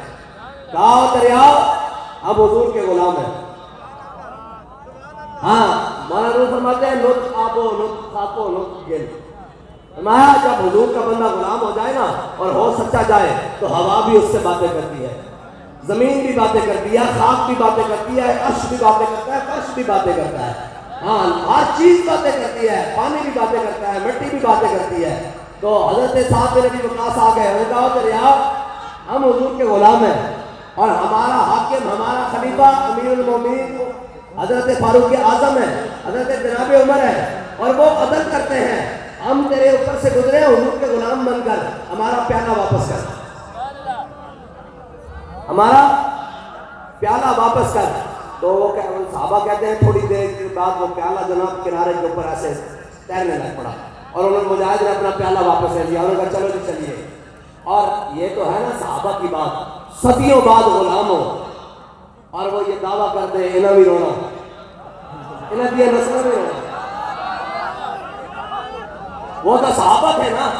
کہا دریا اب حضور کے غلام ہیں. ہاں مولانا فرماتے ہیں لطف آبو لطف خاکو لطف گل. فرمایا جب حضور کا بندہ غلام ہو جائے نا اور ہو سچا جائے تو ہوا بھی اس سے باتیں کرتی ہے, زمین بھی باتیں کرتی ہے, خاک بھی باتیں کرتی ہے, عرش بھی باتیں کرتا ہے, فرش بھی باتیں کرتا ہے. ہاں ہر چیز باتیں کرتی ہے, پانی بھی باتیں کرتا ہے, مٹی بھی باتیں کرتی ہے. تو حضرت صاحب بن نبی وقاص آ گئے، انہوں نے کہا کہ یار ہم حضور کے غلام ہیں اور ہمارا حاکم ہمارا خلیفہ امیر المومنین حضرت فاروق اعظم ہے، حضرت جناب عمر ہے اور وہ عدل کرتے ہیں، ہم تیرے اوپر سے گزرے ہیں حضور کے غلام بن کر، ہمارا پیالہ واپس کر، ہمارا پیالہ واپس کر۔ تو وہ صحابہ کہتے ہیں تھوڑی دیر کے بعد وہ پیالہ جناب کنارے کے اوپر ایسے تیرنے لگ پڑا اور انہوں نے مجاہد نے اپنا پیالہ واپس لے لیا، انہوں نے کہا چلو جی چلیے۔ اور یہ تو ہے نا صحابہ کی بات، صدیوں بعد غلام ہو اور وہ یہ دعویٰ کرتے ہیں انہیں بھی رونا، انہیں بھی نسل بھی رونا۔ وہ تو صحابہ تھے نا،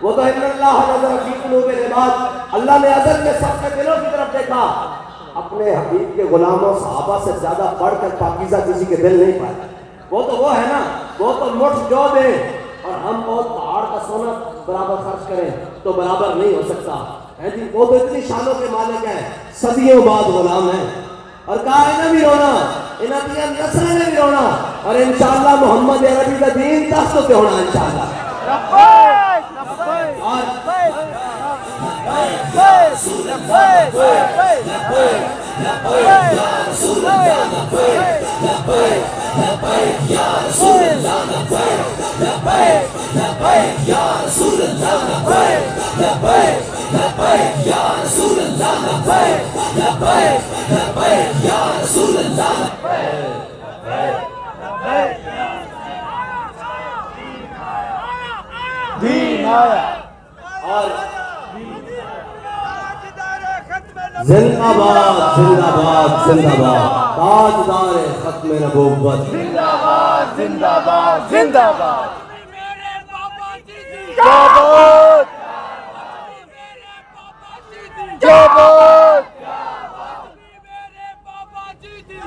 وہ تو ان اللہ نظر فی قلوب العباد، اللہ نے ازل میں سب کے دلوں کی طرف دیکھا، اپنے حبیب کے غلاموں صحابہ سے زیادہ بڑھ کر پاکیزہ کسی کے دل نہیں پائے۔ وہ تو وہ ہے نا، وہ تو مٹھ جو دیں اور ہم بہت پہاڑ کا سونا برابر خرچ کریں تو برابر نہیں ہو سکتا ہے جی۔ وہ تو اتنی شانوں کے مالک ہیں، صدیوں بعد غلام ہیں، اور کہا انہیں بھی رونا، انہیں دیا نسلیں نے بھی رونا، اور انشاءاللہ محمد عربی کا دین تختوں پہ ہونا انشاءاللہ۔ دین آیا اور زندہ باد زندہ باد زندہ باد تاجدار ختم نبوت، زندہ باد زندہ باد زندہ باد، کیا بات کیا بات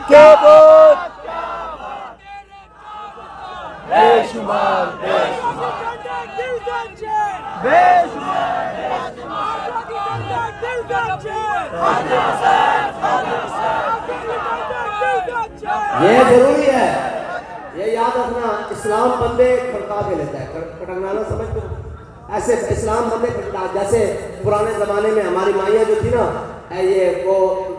کیا بات، بے شمار بے شمار بے شمار۔ یہ ضروری ہے، یہ یاد رکھنا، اسلام بندے کھڑکا کے لیتا ہے، کھٹکنا سمجھتے ہو؟ ایسے اسلام بندے کھڑکا، جیسے پرانے زمانے میں ہماری مائیاں جو تھی نا، یہ وہ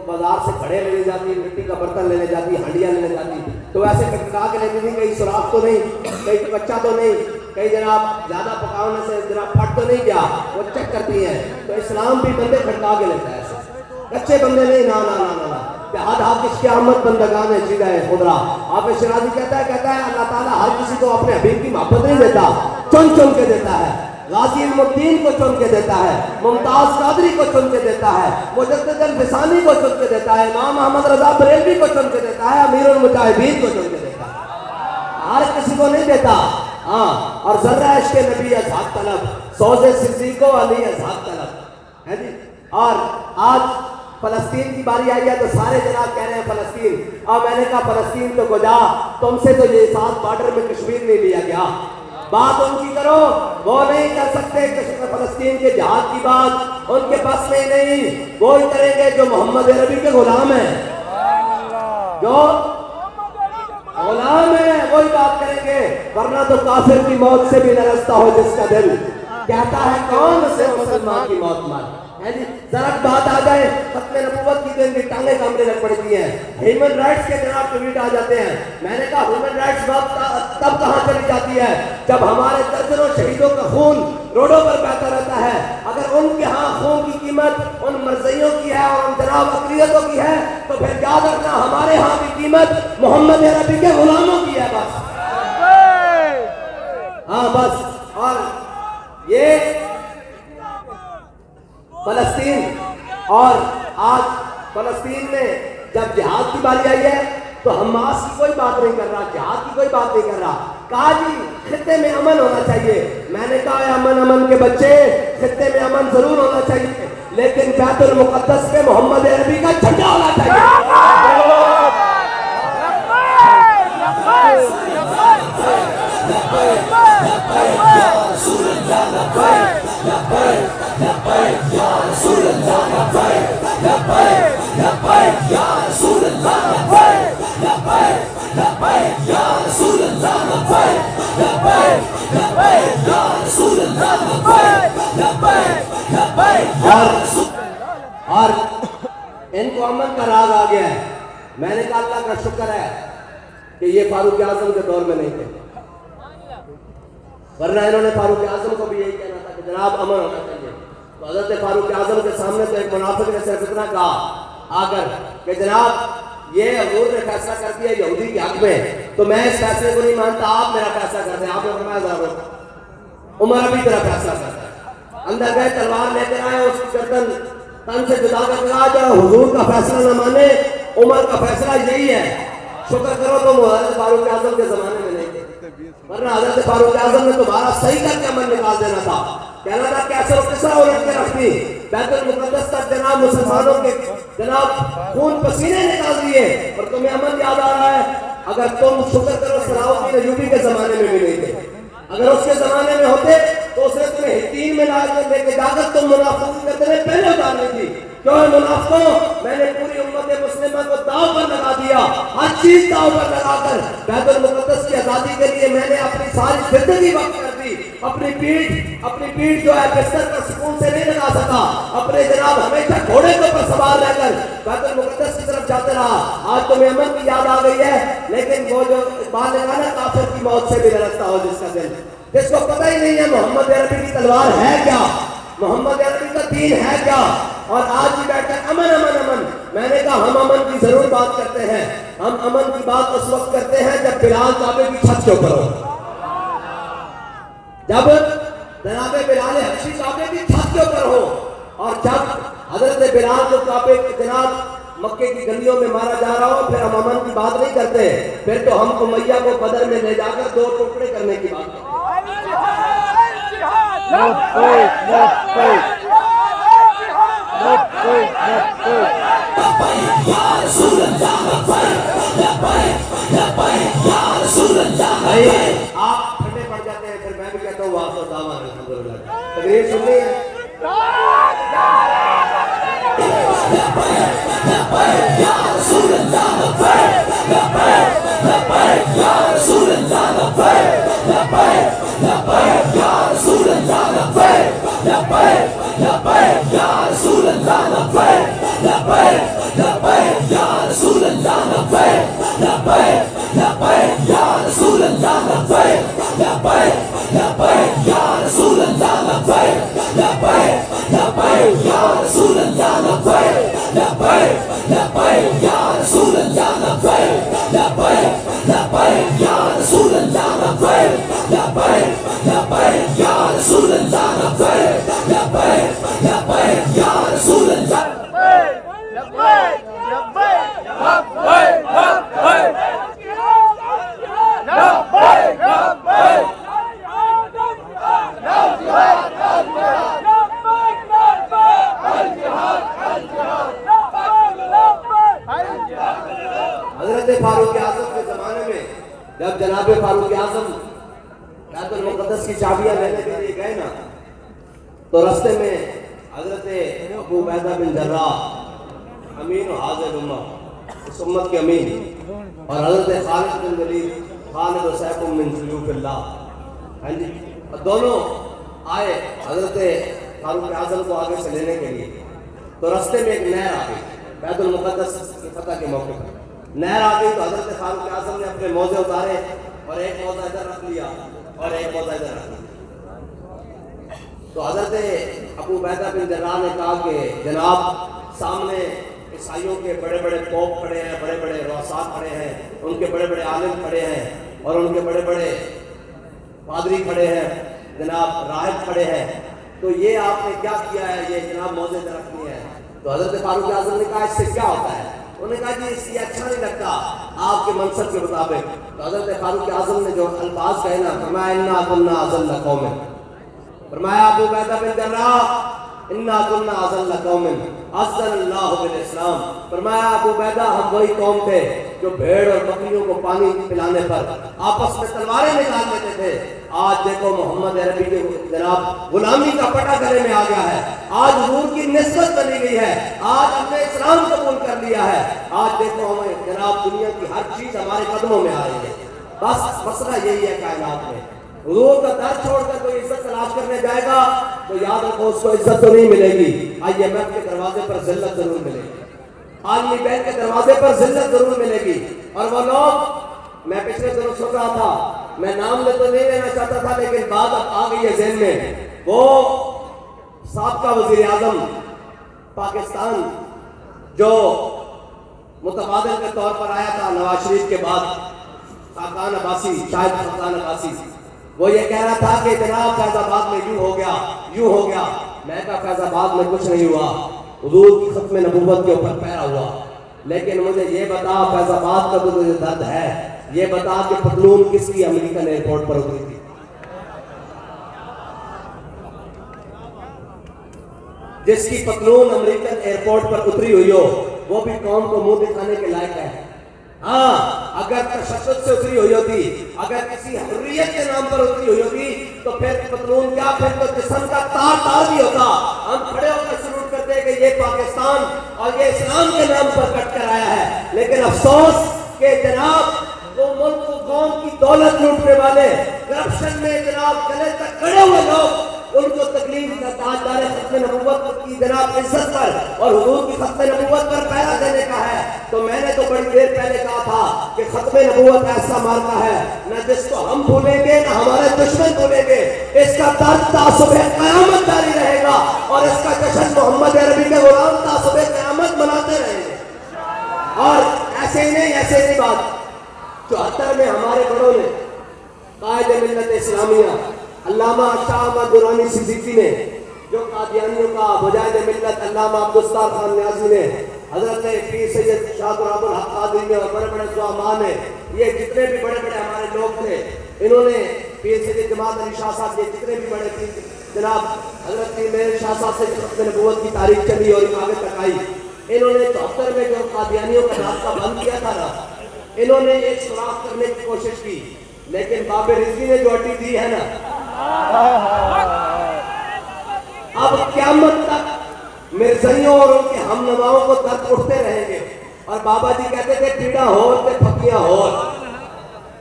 بازار سے کھڑے لینے جاتی، مٹی کا برتن لینے جاتی، ہنڈیاں لینے جاتی، تو ایسے کھٹکا کے لیتی تھی، کہیں سوراخ تو نہیں، کہیں کچا تو نہیں، کہیں جناب زیادہ پکانے سے جناب پھٹ تو نہیں گیا، وہ چیک کرتی ہیں۔ تو اسلام بھی بندے کھڑکا کے لیتا ہے، ایسے کچے بندے نہیں، نا نا نا نا، حد حافظ قیامت بندگان ہے جگہ ہے خدرا۔ حافظ شیرازی کہتا ہے اللہ تعالیٰ ہر کسی کو اپنے حبیب کی محبت نہیں دیتا، چن چن کے دیتا ہے، غازی علم الدین کو چن کے دیتا ہے، ممتاز قادری کو چن کے دیتا ہے، مجدد الفسانی کو چن کے دیتا ہے، امام احمد رضا بریلوی کو چن کے دیتا ہے، امیر المجاہدین کو چن کے دیتا ہے، ہر کسی کو نہیں دیتا۔ ہاں، اور ذرہ عشق نبی ازحاق طلب، سوز صدیق و علی ازحاق طلب ہے جی۔ اور آج فلسطین کی باری آئی ہے تو سارے جناب کہہ رہے ہیں فلسطین، اور میں نے کہا فلسطین تو گجا، تم سے تو یہ ساتھ بارڈر میں کشمیر نہیں لیا گیا، بات ان کی کرو، وہ نہیں کر سکتے فلسطین کے جہاد کی بات، ان کے پاس میں نہیں، وہی کریں گے جو محمد عربی کے غلام ہیں، جو غلام ہیں وہی بات کریں گے، ورنہ تو کافر کی موت سے بھی لرزتا ہو جس کا دل، کہتا ہے کون سے مسلمان کی موت مار ہے جی۔ ذرا بات آ جائے ختم نبوت کی تو ان کی ٹانگیں کامنے لگ پڑتی ہیں، ہیومن رائٹس کے جناب ٹویٹ آ جاتے ہیں۔ میں نے کہا ہیومن رائٹس بات تب کہاں چلی جاتی ہے جب ہمارے درجنوں شہیدوں کا خون روڈوں پر بہتا رہتا ہے، اگر ان کے ہاں خون کی قیمت ان مرزیوں کی ہے اور ان جناب اقلیتوں کی ہے تو پھر یاد رکھنا ہمارے ہاں بھی قیمت محمد عربی کے غلاموں کی ہے، بس ہاں بس۔ اور یہ فلسطین، اور آج فلسطین میں جب جہاد کی باری آئی ہے تو حماس کی کوئی بات نہیں کر رہا، جہاد کی کوئی بات نہیں کر رہا، کہا جی خطے میں امن ہونا چاہیے۔ میں نے کہا امن کے بچے، خطے میں امن ضرور ہونا چاہیے لیکن بیت المقدس پہ محمد عربی کا جھنڈا ہونا چاہیے۔ اور ان کو امن کا راز آ گیا ہے. میں نے کہا اللہ کا شکر ہے کہ یہ فاروق اعظم کے دور میں نہیں تھے، ورنہ انہوں نے فاروق اعظم کو بھی یہی کہنا تھا کہ جناب امن ہونا چاہیے. تو حضرت فاروق اعظم کے سامنے تو ایک منافق نے صرف اتنا کہا آ کر کہ جناب یہ حضور نے فیصلہ کر دیا یہودی کے حق میں، تو میں اس فیصلے کو نہیں مانتا، آپ میرا فیصلہ کرتے ہیں. آپ نے فرمایا ضرور عمر ابھی تیرا فیصلہ کرتا ہے. اندر گئے، تلوار لے کر آئے، اس کی گردن تن سے جدا کر کہا جو حضور کا فیصلہ نہ مانے، عمر کا فیصلہ یہی ہے. شکر کرو تم حضرت فاروق اعظم کے زمانے میں نہیں تھے، ورنہ حضرت فاروق اعظم نے تمہارا صحیح کر کے عمل نکال دینا تھا. کہنا تھا کیسے کسرا الٹ کے رکھتی بیت المقدس تک جناب مسلمانوں کے جناب خون پسینے نکال دیے، اور تمہیں امن یاد آ رہا ہے. اگر تم شکر کرو صلاح الدین کے زمانے میں بھی نہیں تھے، اگر اس کے زمانے میں ہوتے تو اس نے تمہیں ہتین میں لے کے جا کر تم منافقت کرتے رہے پہلے اتارنے کی. کیوں ہے منافقوں، میں نے پوری امت مسلمہ کو داؤ پر لگا دیا، ہر چیز داؤ پر لگا کر بیت المقدس کی آزادی کے لیے میں نے اپنی ساری زندگی وقف کر دی. اپنی پیٹھ جو ہے بستر پر سکون سے نہیں لگا سکا، اپنے جناب ہمیشہ گھوڑے کے اوپر سوار رہ کر بیت المقدس کی طرف جاتے رہا. آج تمہیں امن کی یاد آ گئی ہے، لیکن وہ جو اقبال نے کہا نا کافر کی موت سے بھی لڑکتا ہو جس کا دل، جس کو پتہ ہی نہیں ہے محمد عربی کی تلوار ہے کیا، محمد عربی کا دین ہے کیا، اور آج بھی بیٹھ کر امن امن امن. میں نے کہا ہم امن کی ضرور بات کرتے ہیں، ہم امن کی بات اس وقت کرتے ہیں جب بلال کعبے کی چھت کے اوپر ہو، جب جناب بلال حبشی کعبے کی چھت کے اوپر ہو، اور جب حضرت بلال کو کعبے جناب مکے کی گلیوں میں مارا جا رہا ہو. پھر ہم امن کی بات نہیں کرتے، پھر تو ہم امیہ کو بدر میں لے جا کر 2 ٹکڑے کرنے کی بات کرتے ہیں. آپ ٹھنڈے پڑ جاتے ہیں، پھر میں بھی کہتا ہوں واپس دعویٰ الحمدللہ. تقریر سننی ہے؟ حضرت فاروق اعظم کے زمانے میں جب جناب فاروق اعظم بیت المقدس کی چابیاں لینے کے لیے گئے نا، تو رستے میں حضرت ابو عبیدہ بن جراح امین و حاضر امہ، اس امت کے امین، اور حضرت خالد بن ولید خالد و سیف من سیوف اللہ، ہاں جی، اور دونوں آئے حضرت فاروق اعظم کو آگے سے لینے کے لیے. تو رستے میں ایک نہر آ گئی بیت المقدس کی فتح کے موقع پر. نہر آ گئی تو حضرت فاروق اعظم نے اپنے موزے اتارے اور ایک موزہ ادھر رکھ لیا اور ایک موزہ ادھر رکھ لیا. تو حضرت ابو عبیدہ بن جراح نے کہا کہ جناب سامنے عیسائیوں کے بڑے بڑے پوپ کھڑے ہیں، بڑے بڑے رؤساء کھڑے ہیں، ان کے بڑے بڑے عالم کھڑے ہیں، اور ان کے بڑے بڑے پادری کھڑے ہیں، جناب راہب کھڑے ہیں، تو یہ آپ نے کیا کیا ہے، یہ جناب موزے ادھر رکھ لیے ہیں. تو حضرت فاروق اعظم نے کہا اس سے کیا ہوتا ہے؟ انہوں نے کہا جی اس لیے اچھا نہیں لگتا آپ کے منصب کے مطابق. تو حضرت فاروق اعظم نے جو الفاظ کہے نا، فرمایا انا کنا اذل قوم، فرمایا ابو عبیدہ بن جراح انا کنا اذل قوم اذن اللہ بالاسلام، فرمایا ابو عبیدہ ہم وہی قوم تھے جو بھیڑ اور بکریوں کو پانی پلانے پر آپس میں تلواریں نکال دیتے تھے. آج دیکھو محمد عربی کے جناب غلامی کا پٹا گلے میں آ گیا ہے، آج حضور کی نسبت بنی گئی ہے، آج ہم نے اسلام قبول کر لیا ہے. آج دیکھو ہمیں جناب دنیا کی ہر چیز ہمارے قدموں میں آ رہی ہے. بس مسئلہ یہی ہے کائنات میں حضور کا در چھوڑ کر کوئی عزت تلاش کرنے جائے گا تو یاد رکھو اس کو عزت تو نہیں ملے گی. IMF کے دروازے پر ذلت ضرور ملے گی, عالمی بینک کے دروازے پر ذلت ضرور ملے گی. اور وہ لوگ, میں پچھلے دنوں سن رہا تھا, میں نام تو نہیں لینا چاہتا تھا لیکن بات اب آ گئی ہے ذہن میں, وہ سابقہ وزیر اعظم پاکستان جو متبادل کے طور پر آیا تھا نواز شریف کے بعد, خاقان عباسی, شاہد خاقان عباسی, وہ یہ کہہ رہا تھا کہ جناب فیض آباد میں یوں ہو گیا, یوں ہو گیا. میں کہا فیض آباد میں کچھ نہیں ہوا, حضور کی ختم نبوت کے اوپر پیرا ہوا. لیکن مجھے یہ بتا فیض آباد کا تو مجھے درد ہے, یہ بتا کہ پتلون کس کی امریکن ایئرپورٹ پر اتری تھی؟ جس کی پتلون امریکن ایئرپورٹ پر اتری ہوئی ہو وہ بھی قوم کو منہ دکھانے کے لائق ہے. ہاں, اگر تشدد سے اتری ہوئی ہوتی, اگر کسی حریت کے نام پر اتری ہوئی ہوتی تو پھر پتلون کیا, پھر تو جسم کا تار بھی ہوتا. ہم کھڑے ہو کر سلوٹ کرتے ہیں کہ یہ پاکستان اور یہ اسلام کے نام پر کٹ کر آیا ہے. لیکن افسوس کہ جناب وہ ملک کو قوم کی دولت لوٹنے والے, کرپشن میں جناب گلے تک کھڑے ہوئے لوگ, ان کو تکلیف کا تاجدار ختم نبوت کی جناب عزت پر اور حضور کی ختم نبوت پر پہرا دینے کا ہے. تو میں نے تو بڑی دیر پہلے کہا تھا کہ ختم نبوت ایسا مارکا ہے نہ جس کو ہم بھولیں گے نہ ہمارے دشمن بھولیں گے. اس کا درد تا صبح قیامت جاری رہے گا اور اس کا جشن محمد عربی کے غلام تا صبح قیامت مناتے رہیں گے. اور ایسے ہی نہیں بات, 74 میں ہمارے بڑوں نے, قائد ملت اسلامیہ علامہ شاہ احمد درانی صدیقی نے, جو قادیانیوں کا مجاہد ملت علامہ عبدالستار خان نیازی نے, حضرت پیر سید شاہ قرآن الحق قادری نے, اور بڑے بڑے زعماء نے, یہ جتنے بھی بڑے بڑے ہمارے لوگ تھے, انہوں نے پیر سید جماعت علی شاہ صاحب, یہ جتنے بھی بڑے تھے جناب حضرت پیر مہر شاہ صاحب سے ختم نبوت کی تاریخ چلی اور آگے تک آئی. انہوں نے 74 میں جو قادیانیوں کا راستہ بند کیا تھا نا, انہوں نے ایک سراغ کرنے کی کوشش کی, لیکن باب رضوی نے جو اٹی دی ہے نا, اب قیامت تک مرزائیوں اور ان کے ہم نواؤں کو درد اٹھتے رہیں گے. اور بابا جی کہتے تھے پیڑا ہو تے پھکیاں ہو.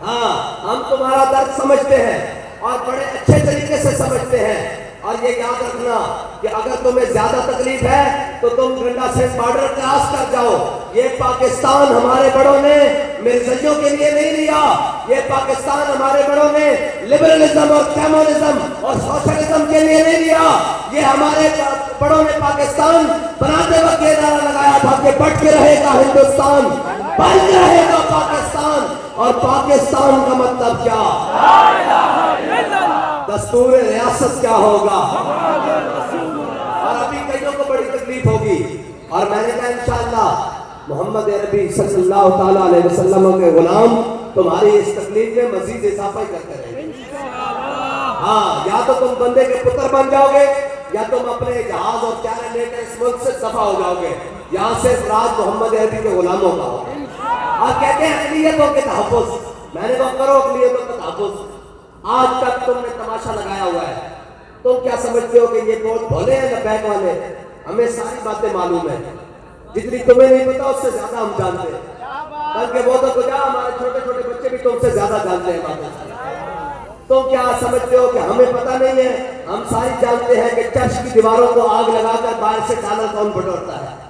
ہاں, ہم تمہارا درد سمجھتے ہیں اور بڑے اچھے طریقے سے سمجھتے ہیں. اور یہ یاد رکھنا کہ اگر تمہیں زیادہ تکلیف ہے تو تم گنڈا سے بارڈر کراس کر جاؤ. یہ پاکستان ہمارے بڑوں نے مرزائیوں کے لیے نہیں لیا, یہ پاکستان ہمارے بڑوں نے لبرلزم اور کمیونزم اور سوشلزم کے لیے نہیں لیا. یہ ہمارے بڑوں نے پاکستان بناتے وقت یہ نعرہ لگایا تھا کہ بٹ کے رہے گا ہندوستان, بن رہے گا پاکستان. اور پاکستان کا مطلب کیا, دستور ریاست کیا ہوگا. اور ابھی کئیوں کو بڑی تکلیف ہوگی, اور میں نے کہا انشاءاللہ محمد عربی صلی اللہ تعالیٰ علیہ وسلم کے غلام تمہاری اس تکلیف میں مزید اضافہ ہی کرتے رہیں گے. ہاں, یا تو تم بندے کے پتر بن جاؤ گے یا تم اپنے جہاز اور چارے لے کر اس ملک سے دفع ہو جاؤ گے. یہاں سے راج محمد عربی کے غلاموں کا ہوگا. اور کہتے ہیں اقلیتوں کے تحفظ, میں نے کہا کرو اقلیتوں کا تحفظ. آج تک تم نے تماشا لگایا ہوا ہے, تم کیا سمجھتے ہو کہ یہ بہت بھولے ہیں لبیک والے؟ ہمیں ساری باتیں معلوم ہیں, جتنی تمہیں نہیں پتا اس سے زیادہ ہم جانتے ہیں. بلکہ وہ تو کجا, ہمارے چھوٹے چھوٹے بچے بھی تم سے زیادہ جانتے ہیں باتیں. تم کیا سمجھتے ہو کہ ہمیں پتا نہیں ہے؟ ہم ساری جانتے ہیں کہ چرچ کی دیواروں کو آگ لگا کر باہر سے ڈالر کون بٹورتا ہے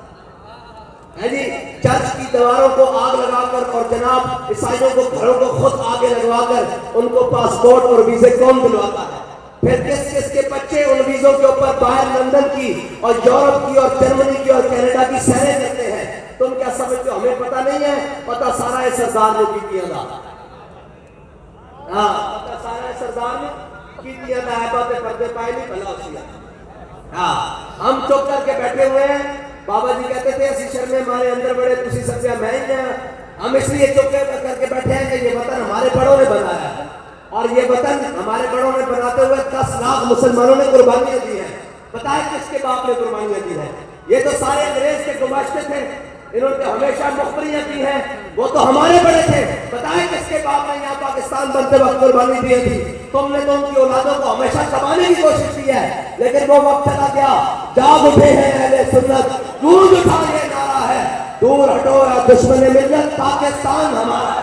جی. چرچ کی دیواروں کو آگ لگا کر اور جناب عیسائیوں کو گھروں کو خود آگے لگوا کر ان کو پاسپورٹ اور ویزے کون دلواتا ہے؟ پھر کس کس کے بچے ان ویزوں کے اوپر باہر لندن کی اور یورپ کی اور جرمنی کی اور کینیڈا کی سیریں کرتے ہیں؟ تم کیا سمجھتے ہو ہمیں پتا نہیں ہے؟ پتا سارا ہے سردار نے کی کیا تھا. ہاں, پتا سارا ہے سردار نے کی کیا تھا. ہے باتیں پردے پائے نہیں بھلا اسی. ہاں, ہم چپ کر کے بیٹھے ہوئے ہیں. بابا جی کہتے تھے اسی شرمے ہمارے اندر بڑے تسی سبزیاں میں ہی ہیں. ہم اس لیے چپ کر کے بیٹھے ہیں کہ یہ وطن ہمارے بڑوں نے بنایا ہے, اور یہ وطن ہمارے بڑوں نے بناتے ہوئے 10 لاکھ مسلمانوں نے قربانیاں دی ہیں. بتائیں کس کے باپ نے قربانیاں دی ہیں؟ یہ تو سارے انگریز کے گماشتے تھے, انہوں نے ہمیشہ مخبریاں کی ہیں, وہ تو ہمارے بڑے تھے. بتائیں کس کے باپ نے یہاں پاکستان بنتے وقت قربانی دی تھی؟ تم نے تو ان کی اولادوں کو ہمیشہ دبانے کی کوشش کی ہے, لیکن وہ وقت چلا گیا. جاگ اٹھے ہیں اہل سنت, گونج اٹھا یہ نعرہ ہے, دور ہٹو یا دشمن ملت, پاکستان ہمارا ہے.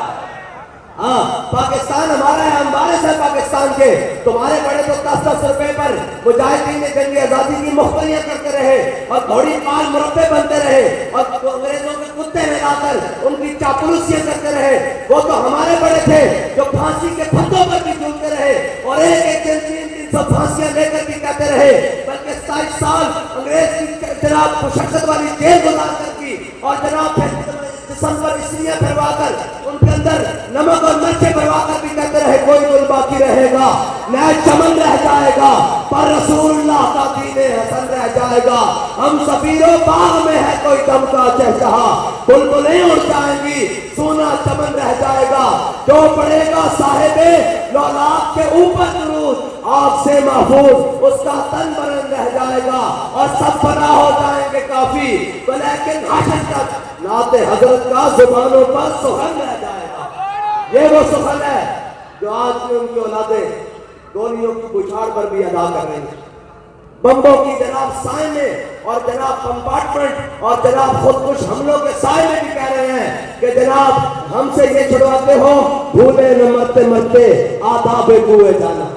ہاں پاکستان ہمارا ہے، ہم وارث ہیں پاکستان کے. تمہارے بڑے تو 10-10 روپے پر مجاہدین جنگ آزادی کی مختریاں کرتے رہے اور گھوڑی پال مربے بنتے رہے اور انگریزوں کے کتے ملا کر ان کی چاپلوسیاں کرتے رہے. وہ تو ہمارے بڑے تھے جو پھانسی کے پھندوں پر بھی جھولتے رہے اور ایک دن 300 پھانسیاں لے کر بھی کہتے رہے، بلکہ 27 سال انگریز کی جناب مشقت والی جیل گزار کر کی اور جناب جسم پر اسلیاں بھروا کر ان کے اندر نمک اور مرچیں بھروا کر بھی کہتے رہے کوئی گل باقی رہے گا، نہ چمن رہ جائے گا پر رسول اللہ کا دین حسن رہ جائے گا. ہم سفیروں باغ میں ہے کوئی دم کا چہچہا، بلبلیں اڑ جائیں گی سونا چمن رہ جائے گا. جو پڑے گا صاحب لولاک کے اوپر درود آگ سے محفوظ اس کا تن برن رہ جائے گا اور سب فنا ہو جائیں گے کافی، لیکن حشر تک نعت حضرت کا زبانوں پر سخن رہ جائے گا. یہ وہ سخن ہے جو آج بھی ان کی اولادیں گولیوں کی بچھاڑ پر بھی ادا کر رہی ہیں، بمبوں کی جناب سائے میں اور جناب کمپارٹمنٹ اور جناب خودکش حملوں کے سائے میں بھی کہہ رہے ہیں کہ جناب ہم سے یہ چھڑواتے ہو بھولے نہ مرتے مرتے آداب کوئے جانا.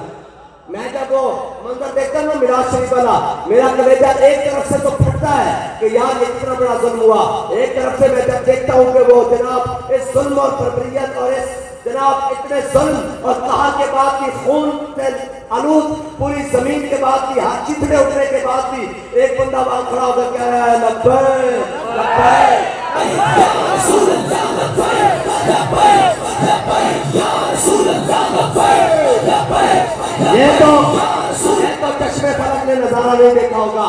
میں جب وہ منظر دیکھتا ہوں میراث شریف والا میرا کلیجہ ایک طرف سے تو پھٹتا ہے کہ یار یہ کتنا بڑا ظلم ہوا، ایک طرف سے میں جب دیکھتا ہوں کہ وہ جناب اس ظلم اور بربریت اور اس جناب اتنے ظلم اور کہا کے بعد کی خون سے آلود پوری زمین کے بعد کی ہاتھ چتڑے اٹھنے کے بعد بھی ایک بندہ وہاں کھڑا ہو کر کہہ رہا ہے لبیک لبیک یا رسول اللہ لبیک لبیک لبیک یا رسول اللہ لبیک لبیک. یہ تو چشمے فلک نے نظارہ نہیں دیکھا ہوگا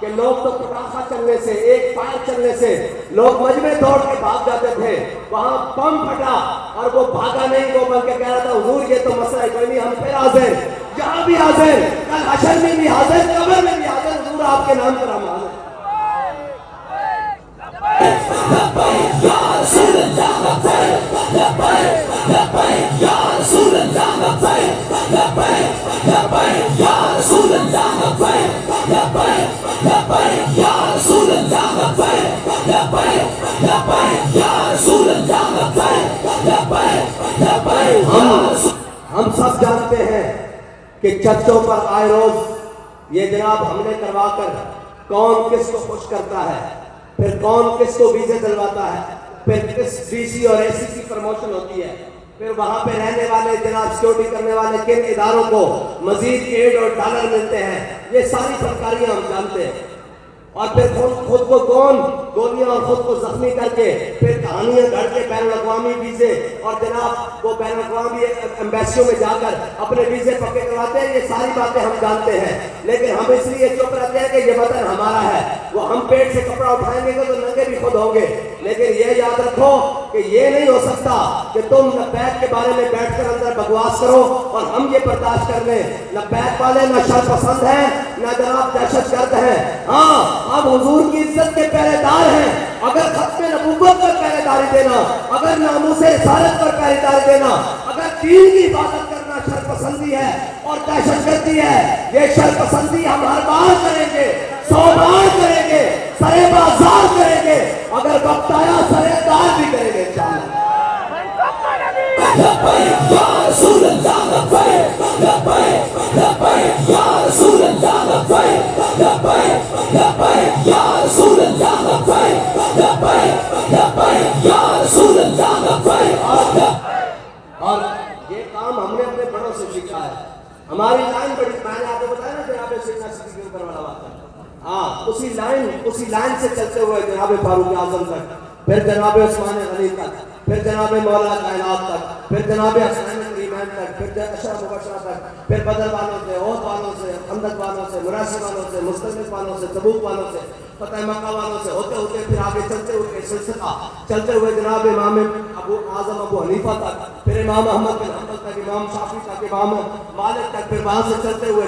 کہ لوگ تو پٹاخہ چلنے سے ایک فائر چلنے سے لوگ مجمع دوڑ کے بھاگ جاتے تھے، وہاں بم پھٹا اور وہ بھاگا نہیں، وہ بلکہ کہہ رہا تھا حضور یہ تو مسئلہ ہے کوئی نہیں، ہم پھر حاضر، یہاں بھی حاضر، کل حشر میں بھی حاضر، قبر میں بھی حاضر، حضور آپ کے نام پر ہم حاضر. لبیک یا رسول اللہ لبیک لبیک لبیک یا رسول اللہ لبیک لبیک لبیک یا رسول اللہ لبیک لبیک لبیک یا رسول اللہ لبیک لبیک لبیک یا رسول اللہ لبیک لبیک لبیک. ہم سب جانتے ہیں کہ چرچوں پر آئے روز یہ جناب حملے کروا کر کون کس کو خوش کرتا ہے، پھر کون کس کو ویزے دلواتا ہے، پھر کس ڈی سی اور اے سی کی پروموشن ہوتی ہے، پھر وہاں پہ رہنے والے جناب سیکورٹی کرنے والے کن اداروں کو مزید ایڈ اور ڈالر ملتے ہیں، یہ ساری فنکاریاں ہم جانتے ہیں. اور پھر خود کو کون گولیاں اور خود کو زخمی کر کے پھر کہانیاں گھڑ کے بین الاقوامی ویزے اور جناب وہ بین الاقوامی ایمبیسیوں میں جا کر اپنے ویزے پکے کرواتے ہیں. یہ ساری باتیں ہم جانتے ہیں، لیکن ہم اس لیے چپ رہتے ہیں کہ یہ وطن ہمارا ہے. وہ ہم پیٹ سے کپڑا اٹھائیں گے تو ننگے بھی خود ہوں گے، لیکن یہ یاد رکھو کہ یہ نہیں ہو سکتا کہ تم لبیک کے بارے میں بیٹھ کر اندر بکواس کرو اور ہم یہ برداشت کر لیں. لبیک والے نہ شر پسند ہیں نہ جناب دہشت گرد ہیں. ہاں ہم حضور کی عزت کے پہرے دار ہیں. اگر ختم نبوت پر پہرے داری دینا، اگر ناموس رسالت پر پہرے داری دینا، اگر دین کی حفاظت کرنا شر پسندی ہے اور دہشت گردی ہے، یہ شر پسندی ہم ہر بار کریں گے، 100 بار کریں گے، سرے بازار کریں گے، اگر وقت آیا سرے دار بھی کریں گے انشاءاللہ. لبیک یا رسول اللہ لبیک لبیک لبیک یا رسول اللہ لبیک لبیک لبیک یا رسول اللہ لبیک لبیک لبیک یا رسول اللہ لبیک. اور یہ کام ہم نے اپنے بڑوں سے سیکھا ہے. ہماری لائن بڑی، میں نے آپ کو بتایا نا جناب سیدنا صدیق اکبر والا بات، ہاں اسی لائن سے چلتے ہوئے جناب فاروق اعظم تک، پھر جناب عثمان غنی تک، پھر جناب مولا کائنات تک، پھر جناب حسین کریمین تک، پھر اشرف مبشرہ تک، پھر بدر والوں سے، عہد والوں سے، خندق والوں سے، مراسی والوں سے، مستلزم والوں سے، تبوک والوں سے، فتح مکہ والوں سے ہوتے ہوتے پھر آگے چلتے ہوئے سلسلہ چلتے ہوئے جناب امام اعظم ابو حنیفہ تک، پھر امام احمد بن حنبل تک، امام شافعی تک، امام مالک تک، پھر وہاں سے چلتے ہوئے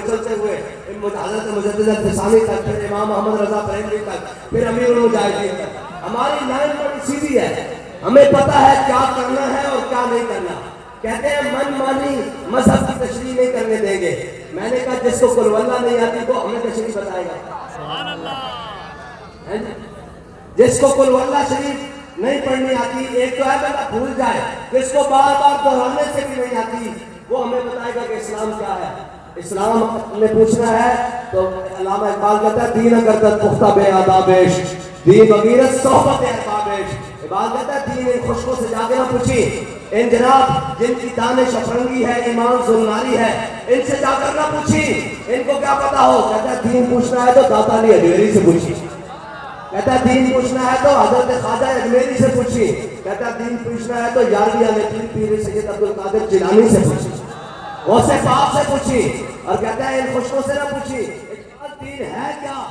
حضرت مجدد ثانی تک، پھر امام احمد رضا بریلوی تک، پھر امیر المجاہدین تک. ہماری لائن بڑی سیدھی ہے، ہمیں پتہ ہے کیا کرنا ہے اور کیا نہیں کرنا. کہتے ہیں من مانی مذہب کی تشریح نہیں کرنے دیں گے. میں نے کہا جس کو قل واللہ نہیں آتی وہ ہمیں تشریح بتائے گا. سبحان اللہ. جس کو قل واللہ شریف نہیں پڑھنی آتی، ایک تو ہے بندہ بھول جائے، جس کو بار بار دہرانے سے بھی نہیں آتی، وہ ہمیں بتائے گا کہ اسلام کیا ہے۔ اسلام نے پوچھنا ہے تو علامہ اقبال کہتا ہے دین گردت پختہ بے آدابش، دین بغیرت صحبت احبابش۔ اقبال کہتا ہے دین ان خشکوں سے جا کے نہ پوچھی، ان جناب جن کی دانش افرنگی ہے، ایمان زلناری ہے، ان سے جا کر نہ پوچھی، ان کو کیا پتا ہو۔ کہتا ہے دین پوچھنا ہے تو داتا علی اجمیری سے پوچھی، کہتا ہے دین پوچھنا ہے تو حضرت خواجہ اجمیری سے پوچھی، کہتا ہے دین پوچھنا ہے تو یارویہ میں پیر سید عبدالقادر جیلانی سے پوچھی، غوث پاک سے پوچھی، اور کہتا ہے ان خشکوں سے نہ پوچھی۔ دین ہے کیا؟